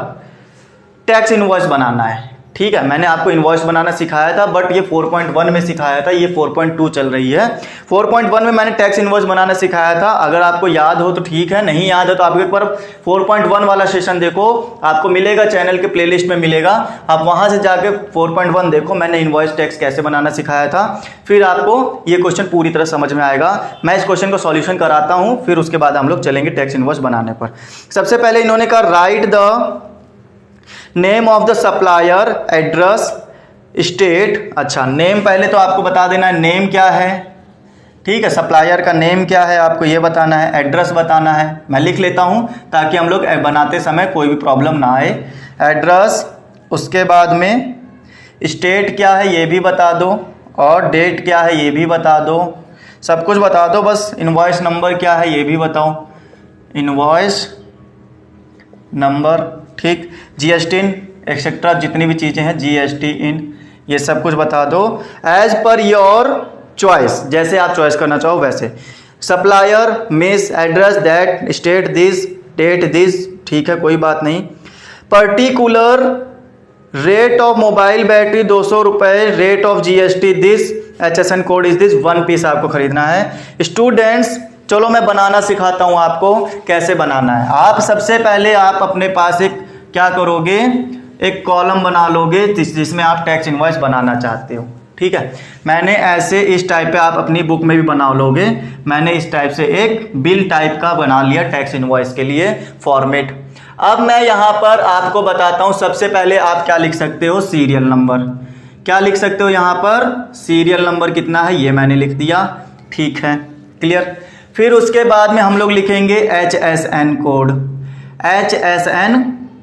tax invoice बनाना है, ठीक है, मैंने आपको इनवॉइस बनाना सिखाया था, बट ये 4.1 में सिखाया था, ये 4.2 चल रही है। 4.1 में मैंने टैक्स इनवॉइस बनाना सिखाया था, अगर आपको याद हो तो ठीक है, नहीं याद है तो आप एक बार 4.1 वाला सेशन देखो, आपको मिलेगा, चैनल के प्लेलिस्ट में मिलेगा, आप वहां से जाके 4.1 देखो, मैंने इनवॉइस टैक्स कैसे बनाना सिखाया था, फिर आपको ये क्वेश्चन पूरी तरह समझ में आएगा। मैं इस क्वेश्चन को सॉल्यूशन कराता हूं, फिर उसके बाद हम लोग चलेंगे टैक्स इनवॉइस बनाने पर। सबसे पहले इन्होंने कहा right the name of the supplier, address, state. अच्छा, नेम पहले तो आपको बता देना है नेम क्या है, ठीक है, सप्लायर का नेम क्या है आपको ये बताना है, एड्रेस बताना है, मैं लिख लेता हूं ताकि हम लोग बनाते समय कोई भी प्रॉब्लम ना आए। एड्रेस, उसके बाद में स्टेट क्या है ये भी बता दो, और डेट क्या है ये भी बता दो, सब कुछ बता दो, बस इनवॉइस नंबर क्या है ये भी बताओ, इनवॉइस नंबर, ठीक, जीएसटी इन एक्सेट्रा जितनी भी चीज़ें हैं, जीएसटी इन, ये सब कुछ बता दो एज पर योर चॉइस, जैसे आप चॉइस करना चाहो वैसे। Supplier, miss, address, that, state this, date this, ठीक है, कोई बात नहीं। Particular rate of mobile battery 200 रुपये, rate of GST this, HSN code is this, 1 piece आपको खरीदना है। स्टूडेंट्स, चलो मैं बनाना सिखाता हूं आपको कैसे बनाना है। आप सबसे पहले आप अपने पास एक क्या करोगे, एक कॉलम बना लोगे जिसमें आप टैक्स इनवॉइस बनाना चाहते हो, ठीक है। मैंने ऐसे इस टाइप पे आप अपनी बुक में भी बना लोगे, मैंने इस टाइप से एक बिल टाइप का बना लिया टैक्स इनवॉइस के लिए फॉर्मेट। अब मैं यहाँ पर आपको बताता हूँ, सबसे पहले आप क्या लिख सकते हो, सीरियल नंबर, क्या लिख सकते हो यहाँ पर, सीरियल नंबर कितना है ये मैंने लिख दिया, ठीक है, क्लियर। फिर उसके बाद में हम लोग लिखेंगे HSN कोड, HSN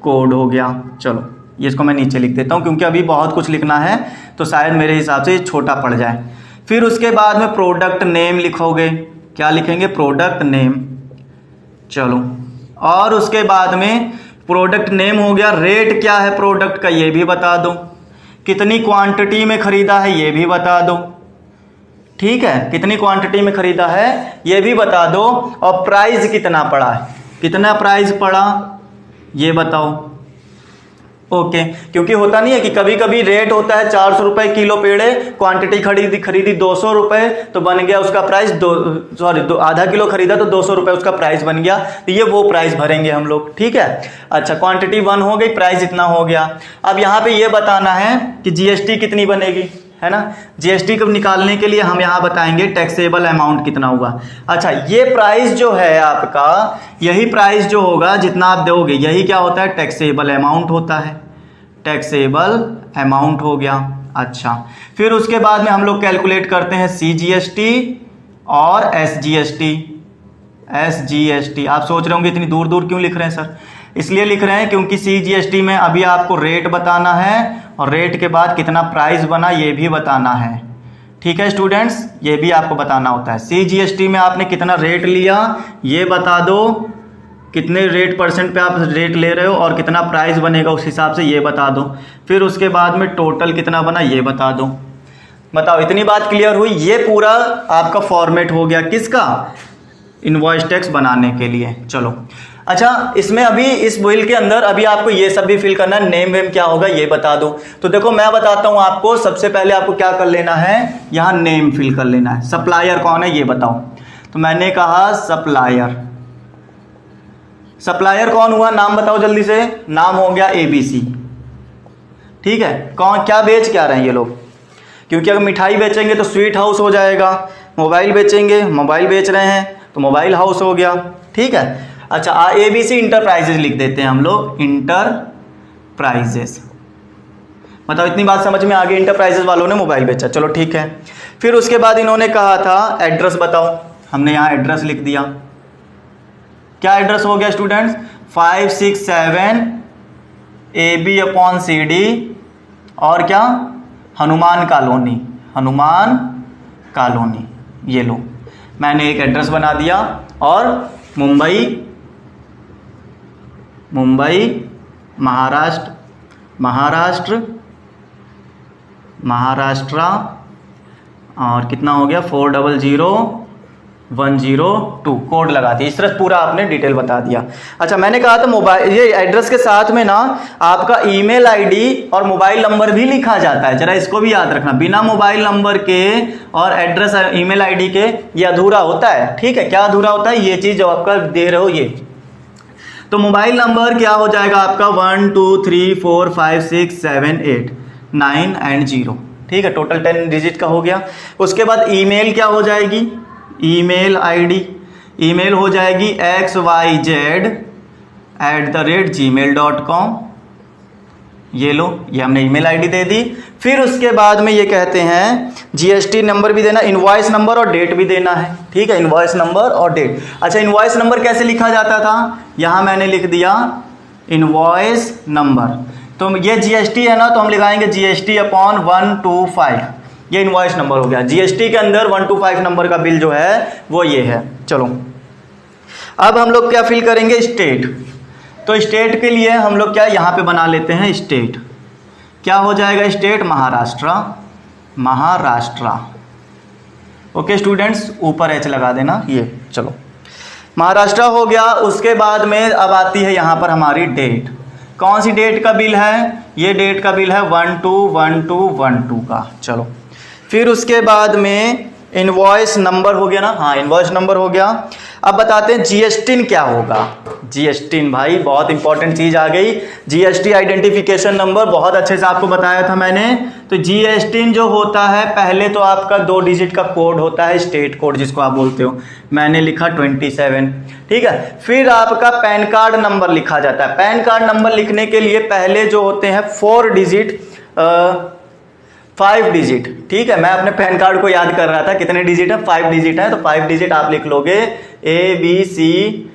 कोड हो गया। चलो ये इसको मैं नीचे लिख देता हूँ क्योंकि अभी बहुत कुछ लिखना है तो शायद मेरे हिसाब से छोटा पड़ जाए। फिर उसके बाद में प्रोडक्ट नेम लिखोगे, क्या लिखेंगे, प्रोडक्ट नेम, चलो। और उसके बाद में प्रोडक्ट नेम हो गया, रेट क्या है प्रोडक्ट का ये भी बता दो, कितनी क्वांटिटी में खरीदा है ये भी बता दो, ठीक है, कितनी क्वांटिटी में खरीदा है ये भी बता दो, और प्राइस कितना पड़ा है, कितना प्राइस पड़ा ये बताओ, ओके। क्योंकि होता नहीं है कि कभी कभी रेट होता है 400 रुपए किलो पेड़े, क्वांटिटी खरीदी 200 रुपए तो बन गया उसका प्राइस आधा किलो खरीदा तो 200 रुपए उसका प्राइस बन गया, तो ये वो प्राइस भरेंगे हम लोग, ठीक है। अच्छा, क्वांटिटी 1 हो गई, प्राइस इतना हो गया। अब यहाँ पे ये बताना है कि जीएसटी कितनी बनेगी, है ना। जीएसटी को निकालने के लिए हम यहाँ बताएंगे टैक्सेबल अमाउंट कितना हुआ। अच्छा, ये प्राइस जो है आपका, यही प्राइस जो होगा जितना आप दोगे, यही क्या होता है, टैक्सेबल अमाउंट होता है, टैक्सेबल अमाउंट हो गया। अच्छा, फिर उसके बाद में हम लोग कैलकुलेट करते हैं CGST और SGST। SGST आप सोच रहे होंगे इतनी दूर दूर क्यों लिख रहे हैं सर, इसलिए लिख रहे हैं क्योंकि CGST में अभी आपको रेट बताना है और रेट के बाद कितना प्राइस बना ये भी बताना है, ठीक है स्टूडेंट्स, ये भी आपको बताना होता है। CGST में आपने कितना रेट लिया ये बता दो, कितने रेट परसेंट पे आप रेट ले रहे हो और कितना प्राइस बनेगा उस हिसाब से ये बता दो। फिर उसके बाद में टोटल कितना बना ये बता दो। बताओ, इतनी बात क्लियर हुई। ये पूरा आपका फॉर्मेट हो गया किसका, इनवॉइस टैक्स बनाने के लिए। चलो अच्छा, इसमें अभी इस बिल के अंदर अभी आपको ये सब भी फिल करना है, नेम वेम क्या होगा ये बता दो। तो देखो मैं बताता हूं आपको, सबसे पहले आपको क्या कर लेना है, यहां नेम फिल कर लेना है। सप्लायर कौन है ये बताओ, तो मैंने कहा सप्लायर, सप्लायर कौन हुआ, नाम बताओ जल्दी से। नाम हो गया ABC, ठीक है। कौन क्या बेच क्या रहे हैं ये लोग, क्योंकि अगर मिठाई बेचेंगे तो स्वीट हाउस हो जाएगा, मोबाइल बेचेंगे, मोबाइल बेच रहे हैं तो मोबाइल हाउस हो गया, ठीक है। अच्छा, ABC इंटरप्राइजेस लिख देते हैं हम लोग, इंटरप्राइजेस। मतलब इतनी बात समझ में आ गई, इंटरप्राइजेस वालों ने मोबाइल बेचा, चलो ठीक है। फिर उसके बाद इन्होंने कहा था एड्रेस बताओ, हमने यहाँ एड्रेस लिख दिया। क्या एड्रेस हो गया स्टूडेंट्स, 567 AB/CD और क्या, हनुमान कॉलोनी, हनुमान कॉलोनी, ये लो मैंने एक एड्रेस बना दिया। और मुंबई महाराष्ट्र और कितना हो गया 400 102 कोड लगा दिया। इस तरह पूरा आपने डिटेल बता दिया। अच्छा, मैंने कहा था मोबाइल, ये एड्रेस के साथ में ना आपका ईमेल आईडी और मोबाइल नंबर भी लिखा जाता है, जरा इसको भी याद रखना। बिना मोबाइल नंबर के और एड्रेस ईमेल आईडी के ये अधूरा होता है, ठीक है। क्या अधूरा होता है? ये चीज जो आपका दे रहे हो ये। तो मोबाइल नंबर क्या हो जाएगा आपका 1 2 3 4 5 6 7 8 9 एंड 0, ठीक है। टोटल 10 डिजिट का हो गया। उसके बाद ईमेल क्या हो जाएगी? ईमेल आईडी, ईमेल हो जाएगी xyz@gmail.com। ये लो, ये हमने ईमेल आईडी दे दी। फिर उसके बाद में ये कहते हैं जीएसटी नंबर भी देना, इनवॉइस नंबर और डेट भी देना है, ठीक है। इनवॉइस नंबर और डेट। अच्छा, इनवॉइस नंबर कैसे लिखा जाता था? यहां मैंने लिख दिया इनवॉइस नंबर। तो ये जीएसटी है ना, तो हम लिखाएंगे GST/125। ये इनवॉइस नंबर हो गया। जीएसटी के अंदर 125 नंबर का बिल जो है वो ये है। चलो, अब हम लोग क्या फिल करेंगे? स्टेट। तो स्टेट के लिए हम लोग क्या यहाँ पे बना लेते हैं स्टेट। क्या हो जाएगा state? Maharashtra. Maharashtra, okay students, ऊपर एच लगा देना ये। चलो, महाराष्ट्र हो गया। उसके बाद में अब आती है यहाँ पर हमारी डेट। कौन सी डेट का बिल है? ये डेट का बिल है 12/12/12 का। चलो, फिर उसके बाद में इनवॉइस नंबर हो गया ना, हाँ इनवॉइस नंबर हो गया। अब बताते हैं जीएसटी क्या होगा। जीएसटी भाई बहुत इंपॉर्टेंट चीज आ गई। जीएसटी आइडेंटिफिकेशन नंबर बहुत अच्छे से आपको बताया था मैंने। तो जीएसटी जो होता है, पहले तो आपका 2 डिजिट का कोड होता है, स्टेट कोड जिसको आप बोलते हो। मैंने लिखा 27, ठीक है। फिर आपका पैन कार्ड नंबर लिखा जाता है। पैन कार्ड नंबर लिखने के लिए पहले जो होते हैं 4 डिजिट 5 डिजिट, ठीक है। मैं अपने पैन कार्ड को याद कर रहा था, कितने डिजिट है? 5 डिजिट है। तो 5 डिजिट आप लिख लोगे ABCDE,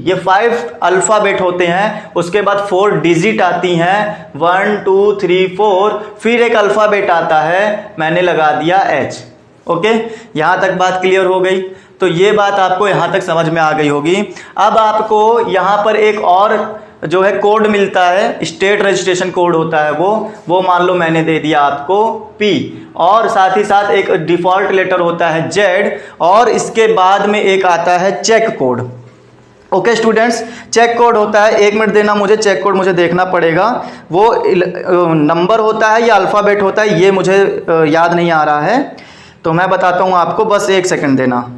ये 5 अल्फाबेट होते हैं। उसके बाद 4 डिजिट आती हैं 1 2 3 4, फिर एक अल्फाबेट आता है, मैंने लगा दिया H। ओके, यहां तक बात क्लियर हो गई। तो ये बात आपको यहां तक समझ में आ गई होगी। अब आपको यहां पर एक और जो है कोड मिलता है, स्टेट रजिस्ट्रेशन कोड होता है वो मान लो मैंने दे दिया आपको P, और साथ ही साथ एक डिफॉल्ट लेटर होता है Z, और इसके बाद में एक आता है check code. Okay students, check code होता है, 1 मिनट देना मुझे, चेक कोड मुझे देखना पड़ेगा। वो नंबर होता है या अल्फ़ाबेट होता है, ये मुझे याद नहीं आ रहा है, तो मैं बताता हूँ आपको, बस 1 सेकंड देना।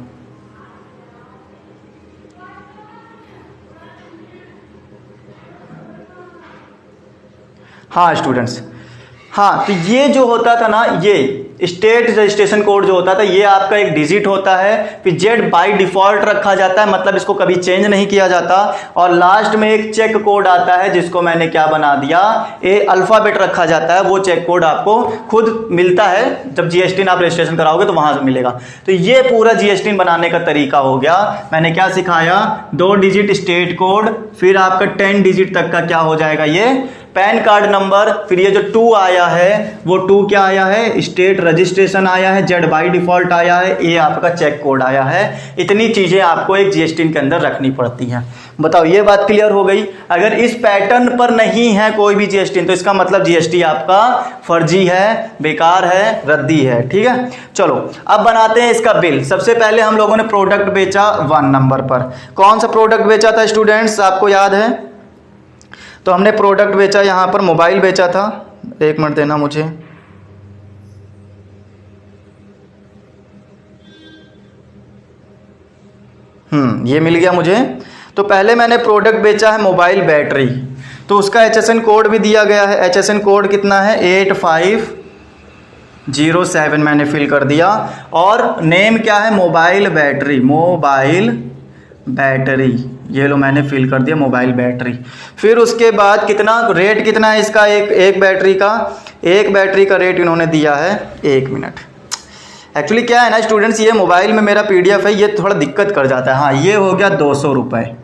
हाँ स्टूडेंट्स, हाँ, तो ये जो होता था ना, ये स्टेट रजिस्ट्रेशन कोड जो होता था, ये आपका एक डिजिट होता है। फिर जेड बाय डिफॉल्ट रखा जाता है, मतलब इसको कभी चेंज नहीं किया जाता। और लास्ट में एक चेक कोड आता है, जिसको मैंने क्या बना दिया, ए अल्फाबेट रखा जाता है। वो चेक कोड आपको खुद मिलता है, जब जीएसटी आप रजिस्ट्रेशन कराओगे तो वहां से मिलेगा। तो ये पूरा जीएसटी बनाने का तरीका हो गया। मैंने क्या सिखाया? 2 डिजिट स्टेट कोड, फिर आपका 10 डिजिट तक का क्या हो जाएगा, ये पैन कार्ड नंबर। फिर ये जो 2 आया है, वो 2 क्या आया है? स्टेट रजिस्ट्रेशन आया है, जेड बाई डिफॉल्ट आया है, ये आपका चेक कोड आया है। इतनी चीजें आपको एक जीएसटी के अंदर रखनी पड़ती हैं। बताओ, ये बात क्लियर हो गई? अगर इस पैटर्न पर नहीं है कोई भी जीएसटी, तो इसका मतलब जीएसटी आपका फर्जी है, बेकार है, रद्दी है, ठीक है। चलो अब बनाते हैं इसका बिल। सबसे पहले हम लोगों ने प्रोडक्ट बेचा 1 नंबर पर। कौन सा प्रोडक्ट बेचा था स्टूडेंट्स, आपको याद है? तो हमने प्रोडक्ट बेचा, यहां पर मोबाइल बेचा था। 1 मिनट देना मुझे। ये मिल गया मुझे। तो पहले मैंने प्रोडक्ट बेचा है मोबाइल बैटरी, तो उसका HSN कोड भी दिया गया है। HSN कोड कितना है? 8507 मैंने फिल कर दिया। और नेम क्या है? मोबाइल बैटरी, मोबाइल बैटरी, ये लो मैंने फिल कर दिया, मोबाइल बैटरी। फिर उसके बाद कितना रेट, कितना है इसका? एक बैटरी का, एक बैटरी का रेट इन्होंने दिया है, 1 मिनट। एक्चुअली क्या है ना स्टूडेंट्स, ये मोबाइल में मेरा PDF है, ये थोड़ा दिक्कत कर जाता है। हाँ, ये हो गया 200 रुपये।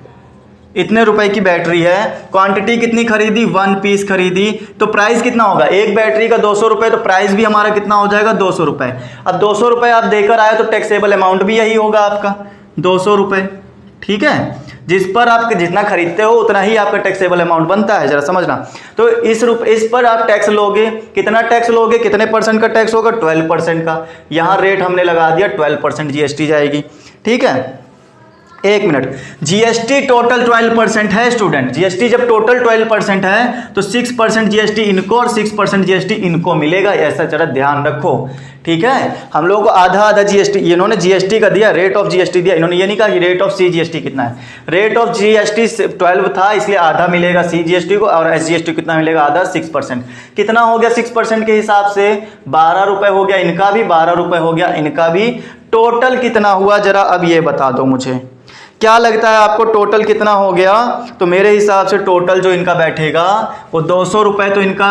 इतने रुपए की बैटरी है। क्वांटिटी कितनी खरीदी? 1 पीस खरीदी। तो प्राइस कितना होगा? एक बैटरी का 200 रुपये, तो प्राइस भी हमारा कितना हो जाएगा? 200 रुपये। अब 200 रुपये आप देकर आए तो टैक्सेबल अमाउंट भी यही होगा आपका, 200 रुपये, ठीक है, जिस पर आप जितना खरीदते हो उतना ही आपका टैक्सेबल अमाउंट बनता है, जरा समझना। तो इस पर आप टैक्स लोगे, कितना टैक्स लोगे, कितने परसेंट का टैक्स होगा, 12% का। यहाँ रेट हमने लगा दिया 12% जीएसटी जाएगी, ठीक है। एक मिनट, जीएसटी टोटल 12% है स्टूडेंट। जीएसटी जब टोटल 12% है तो 6% जीएसटी इनको और 6% जीएसटी इनको मिलेगा, ऐसा जरा ध्यान रखो, ठीक है। हम लोग को आधा आधा जीएसटी, इन्होंने जीएसटी का दिया, रेट ऑफ जीएसटी दिया, इन्होंने ये नहीं कहा कि रेट ऑफ सी जीएसटी कितना है। रेट ऑफ जीएसटी 12 था, इसलिए आधा मिलेगा सी जीएसटी को, और एस जीएसटी कितना मिलेगा, आधा 6%। कितना हो गया 6% के हिसाब से, 12 रुपए हो गया इनका भी, 12 रुपए हो गया इनका भी। टोटल कितना हुआ जरा अब ये बता दो मुझे, क्या लगता है आपको टोटल कितना हो गया? तो मेरे हिसाब से टोटल जो इनका बैठेगा वो 200 रुपये तो इनका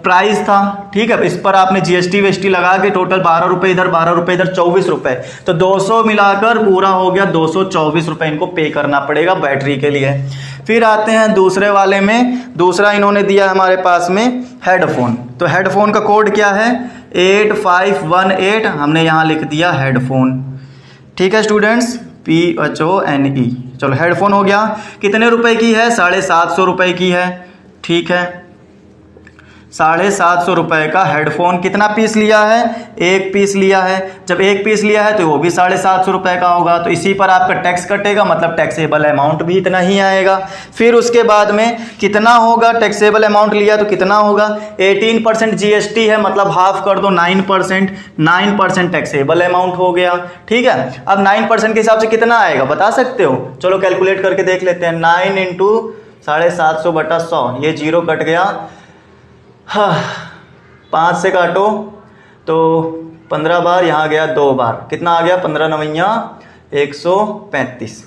प्राइस था, ठीक है। इस पर आपने जीएसटी वेस्टी लगा के टोटल 12 रुपये इधर, 12 रुपये इधर, 24 रुपये, तो 200 मिलाकर पूरा हो गया 224 रुपये इनको पे करना पड़ेगा बैटरी के लिए। फिर आते हैं दूसरे वाले में, दूसरा इन्होंने दिया हमारे पास में हेडफोन। तो हेडफोन का कोड क्या है, 8518, हमने यहाँ लिख दिया हेडफोन, ठीक है स्टूडेंट्स, PHONE। चलो हेडफोन हो गया, कितने रुपए की है, 750 रुपये की है, ठीक है। 750 रुपये का हेडफोन, कितना पीस लिया है, एक पीस लिया है। जब एक पीस लिया है तो वो भी 750 रुपये का होगा, तो इसी पर आपका टैक्स कटेगा, मतलब टैक्सेबल अमाउंट भी इतना ही आएगा। फिर उसके बाद में कितना होगा, टैक्सेबल अमाउंट लिया तो कितना होगा, 18% जीएसटी है, मतलब हाफ कर दो 9%, 9% टैक्सेबल अमाउंट हो गया, ठीक है। अब 9% के हिसाब से कितना आएगा बता सकते हो, चलो कैलकुलेट करके देख लेते हैं। 9 इंटू 750/100, ये जीरो कट गया, हाँ 5 से काटो तो 15 बार, यहाँ गया 2 बार, कितना आ गया, 15 नवैया 135।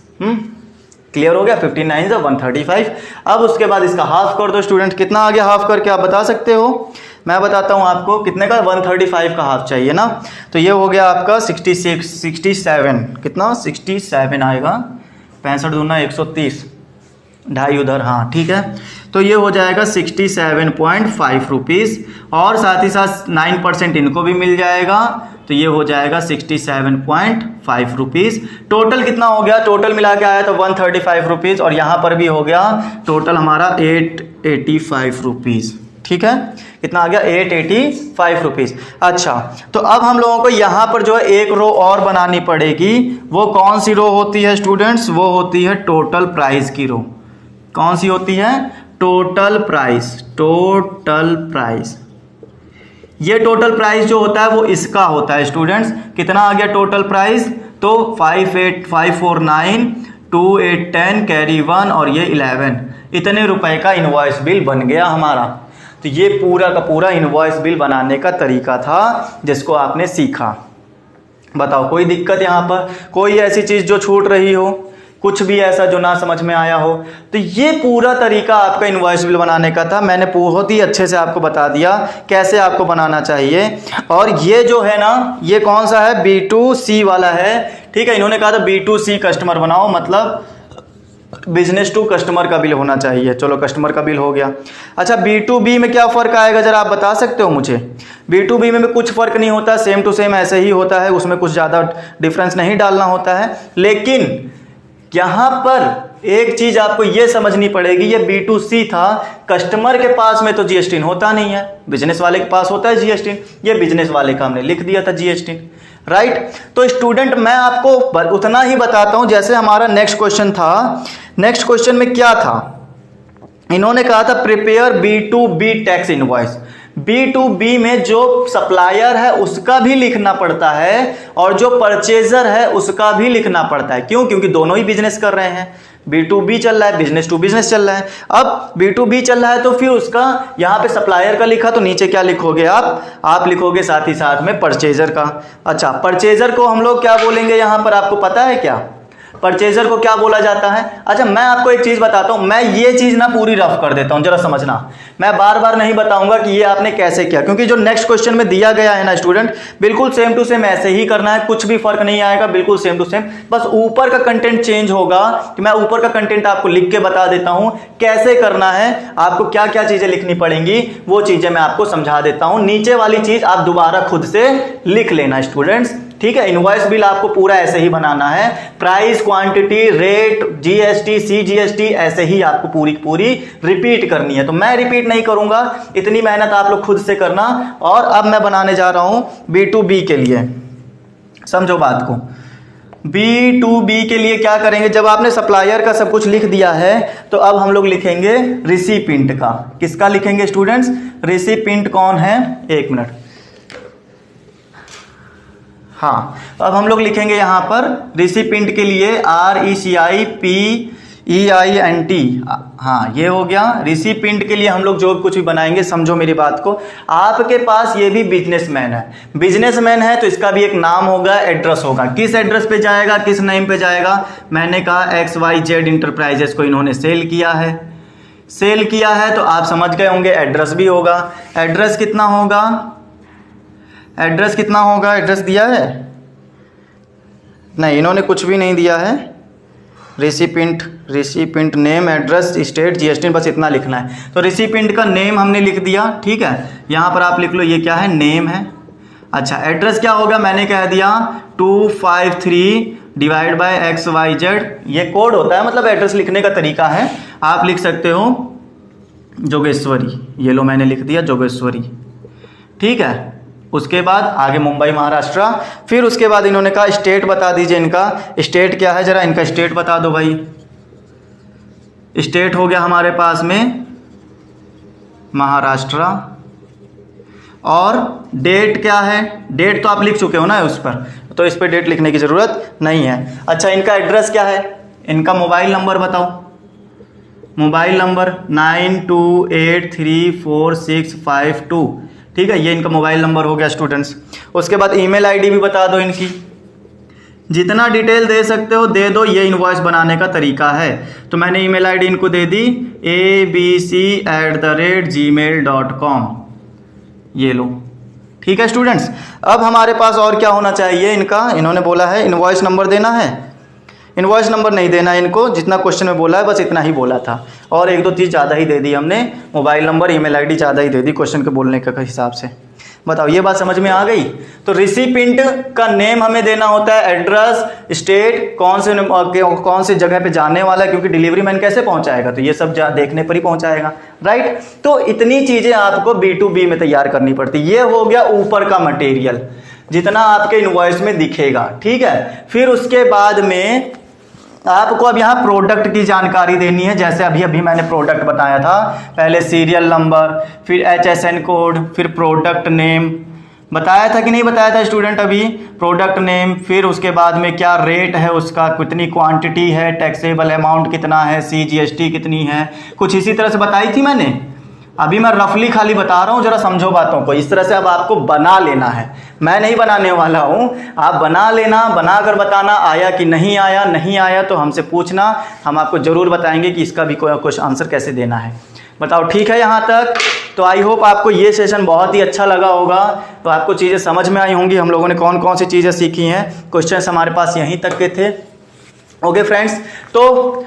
क्लियर हो गया, 59 से 135। अब उसके बाद इसका हाफ कर दो स्टूडेंट, कितना आ गया हाफ करके आप बता सकते हो? मैं बताता हूँ आपको, कितने का, 135 का हाफ चाहिए ना, तो ये हो गया आपका 67, कितना 67 आएगा, 65 दूना 130, ढाई उधर, हाँ ठीक है। तो ये हो जाएगा 67.5 रुपीज़, और साथ ही साथ 9% इनको भी मिल जाएगा, तो ये हो जाएगा 67.5 रुपीज़। टोटल कितना हो गया, टोटल मिला के आया तो 135 रुपीज़, और यहाँ पर भी हो गया टोटल हमारा 885 रुपीज़, ठीक है। कितना आ गया, 885 रुपीज़। अच्छा, तो अब हम लोगों को यहाँ पर जो है एक रो और बनानी पड़ेगी। वो कौन सी रो होती है स्टूडेंट्स, वो होती है टोटल प्राइस की रो। कौन सी होती है, टोटल प्राइस, टोटल प्राइस। ये टोटल प्राइस जो होता है वो इसका होता है स्टूडेंट्स। कितना आ गया टोटल प्राइस, तो 58549, 2810 कैरी 1 और ये 11, इतने रुपए का इनवॉइस बिल बन गया हमारा। तो ये पूरा का पूरा इनवॉइस बिल बनाने का तरीका था जिसको आपने सीखा। बताओ कोई दिक्कत यहाँ पर, कोई ऐसी चीज जो छूट रही हो, कुछ भी ऐसा जो ना समझ में आया हो? तो ये पूरा तरीका आपका इनवॉइस बिल बनाने का था। मैंने बहुत ही अच्छे से आपको बता दिया कैसे आपको बनाना चाहिए। और ये जो है ना, ये कौन सा है, B2C वाला है, ठीक है। इन्होंने कहा था B2C कस्टमर बनाओ, मतलब बिजनेस टू कस्टमर का बिल होना चाहिए। चलो कस्टमर का बिल हो गया। अच्छा, B2B में क्या फ़र्क आएगा जरा आप बता सकते हो मुझे? B2B में कुछ फ़र्क नहीं होता, सेम टू सेम ऐसे ही होता है, उसमें कुछ ज़्यादा डिफरेंस नहीं डालना होता है। लेकिन यहाँ पर एक चीज आपको ये समझनी पड़ेगी, ये B2C था, कस्टमर के पास में तो GST होता नहीं है, बिजनेस वाले के पास होता है GST। ये बिजनेस वाले का हमने लिख दिया था GST, राइट। तो स्टूडेंट मैं आपको उतना ही बताता हूं जैसे हमारा नेक्स्ट क्वेश्चन था। नेक्स्ट क्वेश्चन में क्या था, इन्होंने कहा था prepare B2B tax invoice. B2B में जो सप्लायर है उसका भी लिखना पड़ता है और जो परचेजर है उसका भी लिखना पड़ता है। क्यों? क्योंकि दोनों ही बिजनेस कर रहे हैं, B2B चल रहा है, बिजनेस टू बिजनेस चल रहा है। अब B2B चल रहा है तो फिर उसका यहाँ पे सप्लायर का लिखा, तो नीचे क्या लिखोगे आप लिखोगे साथ ही साथ में परचेजर का। अच्छा, परचेजर को हम लोग क्या बोलेंगे यहाँ पर, आपको पता है क्या परचेजर को क्या बोला जाता है? अच्छा, मैं आपको एक चीज बताता हूं, मैं ये चीज ना पूरी रफ कर देता हूं, जरा समझना। मैं बार बार नहीं बताऊंगा कि ये आपने कैसे किया, क्योंकि जो नेक्स्ट क्वेश्चन में दिया गया है ना स्टूडेंट, बिल्कुल सेम टू सेम ऐसे ही करना है, कुछ भी फर्क नहीं आएगा, बिल्कुल सेम टू सेम। बस ऊपर का कंटेंट चेंज होगा कि मैं ऊपर का कंटेंट आपको लिख के बता देता हूं कैसे करना है, आपको क्या क्या चीजें लिखनी पड़ेंगी, वो चीजें मैं आपको समझा देता हूं। नीचे वाली चीज आप दोबारा खुद से लिख लेना स्टूडेंट्स, ठीक है। इनवॉइस बिल आपको पूरा ऐसे ही बनाना है, price, quantity, rate, GST, CGST ऐसे ही आपको पूरी पूरी रिपीट करनी है। तो मैं रिपीट नहीं करूंगा, इतनी मेहनत आप लोग खुद से करना। और अब मैं बनाने जा रहा हूं B2B के लिए, समझो बात को। B2B के लिए क्या करेंगे, जब आपने सप्लायर का सब कुछ लिख दिया है तो अब हम लोग लिखेंगे रिसिपिएंट का। किसका लिखेंगे स्टूडेंट्स? रिसिपिएंट कौन है, एक मिनट, हाँ, अब हम लोग लिखेंगे यहां पर रिसिपिएंट के लिए RECIPEINT, हाँ ये हो गया। रिसिपिएंट के लिए हम लोग जो कुछ भी बनाएंगे, समझो मेरी बात को, आपके पास ये भी बिजनेसमैन है, बिजनेसमैन है तो इसका भी एक नाम होगा, एड्रेस होगा। किस एड्रेस पे जाएगा, किस नेम पे जाएगा? मैंने कहा XYZ इंटरप्राइजेस को इन्होंने सेल किया है, सेल किया है तो आप समझ गए होंगे एड्रेस भी होगा। एड्रेस कितना होगा, एड्रेस कितना होगा, एड्रेस दिया है? नहीं, इन्होंने कुछ भी नहीं दिया है। Recipient name, address, state, GST, बस इतना लिखना है। तो रिसिपिएंट का नेम हमने लिख दिया, ठीक है। यहाँ पर आप लिख लो, ये क्या है, नेम है। अच्छा, एड्रेस क्या होगा, मैंने कह दिया 253 डिवाइड बाय XYZ, ये कोड होता है, मतलब एड्रेस लिखने का तरीका है। आप लिख सकते हो जोगेश्वरी, ये लो मैंने लिख दिया जोगेश्वरी, ठीक है। उसके बाद आगे मुंबई महाराष्ट्र। फिर उसके बाद इन्होंने कहा स्टेट बता दीजिए, इनका स्टेट क्या है, जरा इनका स्टेट बता दो भाई। स्टेट हो गया हमारे पास में महाराष्ट्र। और डेट क्या है, डेट तो आप लिख चुके हो ना उस पर, तो इस पर डेट लिखने की ज़रूरत नहीं है। अच्छा, इनका एड्रेस क्या है, इनका मोबाइल नंबर बताओ। मोबाइल नंबर 92834652, ठीक है, ये इनका मोबाइल नंबर हो गया स्टूडेंट्स। उसके बाद ईमेल आईडी भी बता दो इनकी, जितना डिटेल दे सकते हो दे दो, ये इनवॉइस बनाने का तरीका है। तो मैंने ईमेल आईडी इनको दे दी abc@gmail.com, ये लो, ठीक है स्टूडेंट्स। अब हमारे पास और क्या होना चाहिए इनका, इन्होंने बोला है इनवॉइस नंबर देना है। इनवॉइस नंबर नहीं देना है इनको, जितना क्वेश्चन में बोला है बस इतना ही बोला था, और एक दो चीज़ ज़्यादा ही दे दी हमने, मोबाइल नंबर, ईमेल आईडी ज़्यादा ही दे दी क्वेश्चन के बोलने के हिसाब से। बताओ ये बात समझ में आ गई? तो रिसिपिएंट का नेम हमें देना होता है, एड्रेस, स्टेट, कौन से जगह पे जाने वाला है, क्योंकि डिलीवरी मैन कैसे पहुंचाएगा, तो ये सब देखने पर ही पहुंचाएगा, राइट। तो इतनी चीज़ें आपको B2B में तैयार करनी पड़ती। ये हो गया ऊपर का मटेरियल, जितना आपके इनवॉइस में दिखेगा, ठीक है। फिर उसके बाद में आपको अब यहाँ प्रोडक्ट की जानकारी देनी है। जैसे अभी अभी मैंने प्रोडक्ट बताया था, पहले सीरियल नंबर, फिर HSN कोड, फिर प्रोडक्ट नेम, बताया था कि नहीं बताया था स्टूडेंट? अभी प्रोडक्ट नेम, फिर उसके बाद में क्या रेट है उसका, कितनी क्वांटिटी है, टैक्सेबल अमाउंट कितना है, CGST कितनी है, कुछ इसी तरह से बताई थी मैंने। अभी मैं रफली खाली बता रहा हूँ, जरा समझो बातों को। इस तरह से अब आपको बना लेना है, मैं नहीं बनाने वाला हूँ, आप बना लेना, बनाकर बताना आया कि नहीं आया। नहीं आया तो हमसे पूछना, हम आपको ज़रूर बताएंगे कि इसका भी कुछ आंसर कैसे देना है। बताओ ठीक है यहाँ तक? तो आई होप आपको ये सेशन बहुत ही अच्छा लगा होगा, तो आपको चीज़ें समझ में आई होंगी, हम लोगों ने कौन कौन सी चीज़ें सीखी हैं। क्वेश्चंस हमारे पास यहीं तक के थे। ओके फ्रेंड्स, तो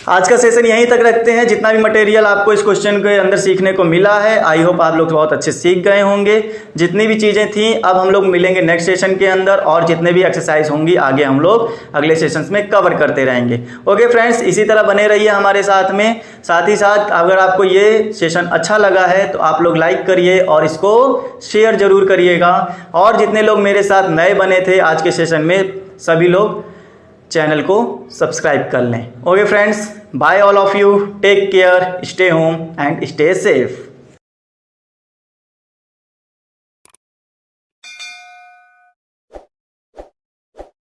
आज का सेशन यहीं तक रखते हैं। जितना भी मटेरियल आपको इस क्वेश्चन के अंदर सीखने को मिला है, आई होप आप लोग बहुत अच्छे सीख गए होंगे। जितनी भी चीज़ें थी, अब हम लोग मिलेंगे नेक्स्ट सेशन के अंदर, और जितने भी एक्सरसाइज होंगी आगे हम लोग अगले सेशंस में कवर करते रहेंगे। ओके फ्रेंड्स, इसी तरह बने रहिए हमारे साथ में। साथ ही साथ अगर आपको ये सेशन अच्छा लगा है तो आप लोग लाइक करिए और इसको शेयर जरूर करिएगा। और जितने लोग मेरे साथ नए बने थे आज के सेशन में, सभी लोग चैनल को सब्सक्राइब कर लें। Okay friends, bye all of you, take care, stay home and stay safe.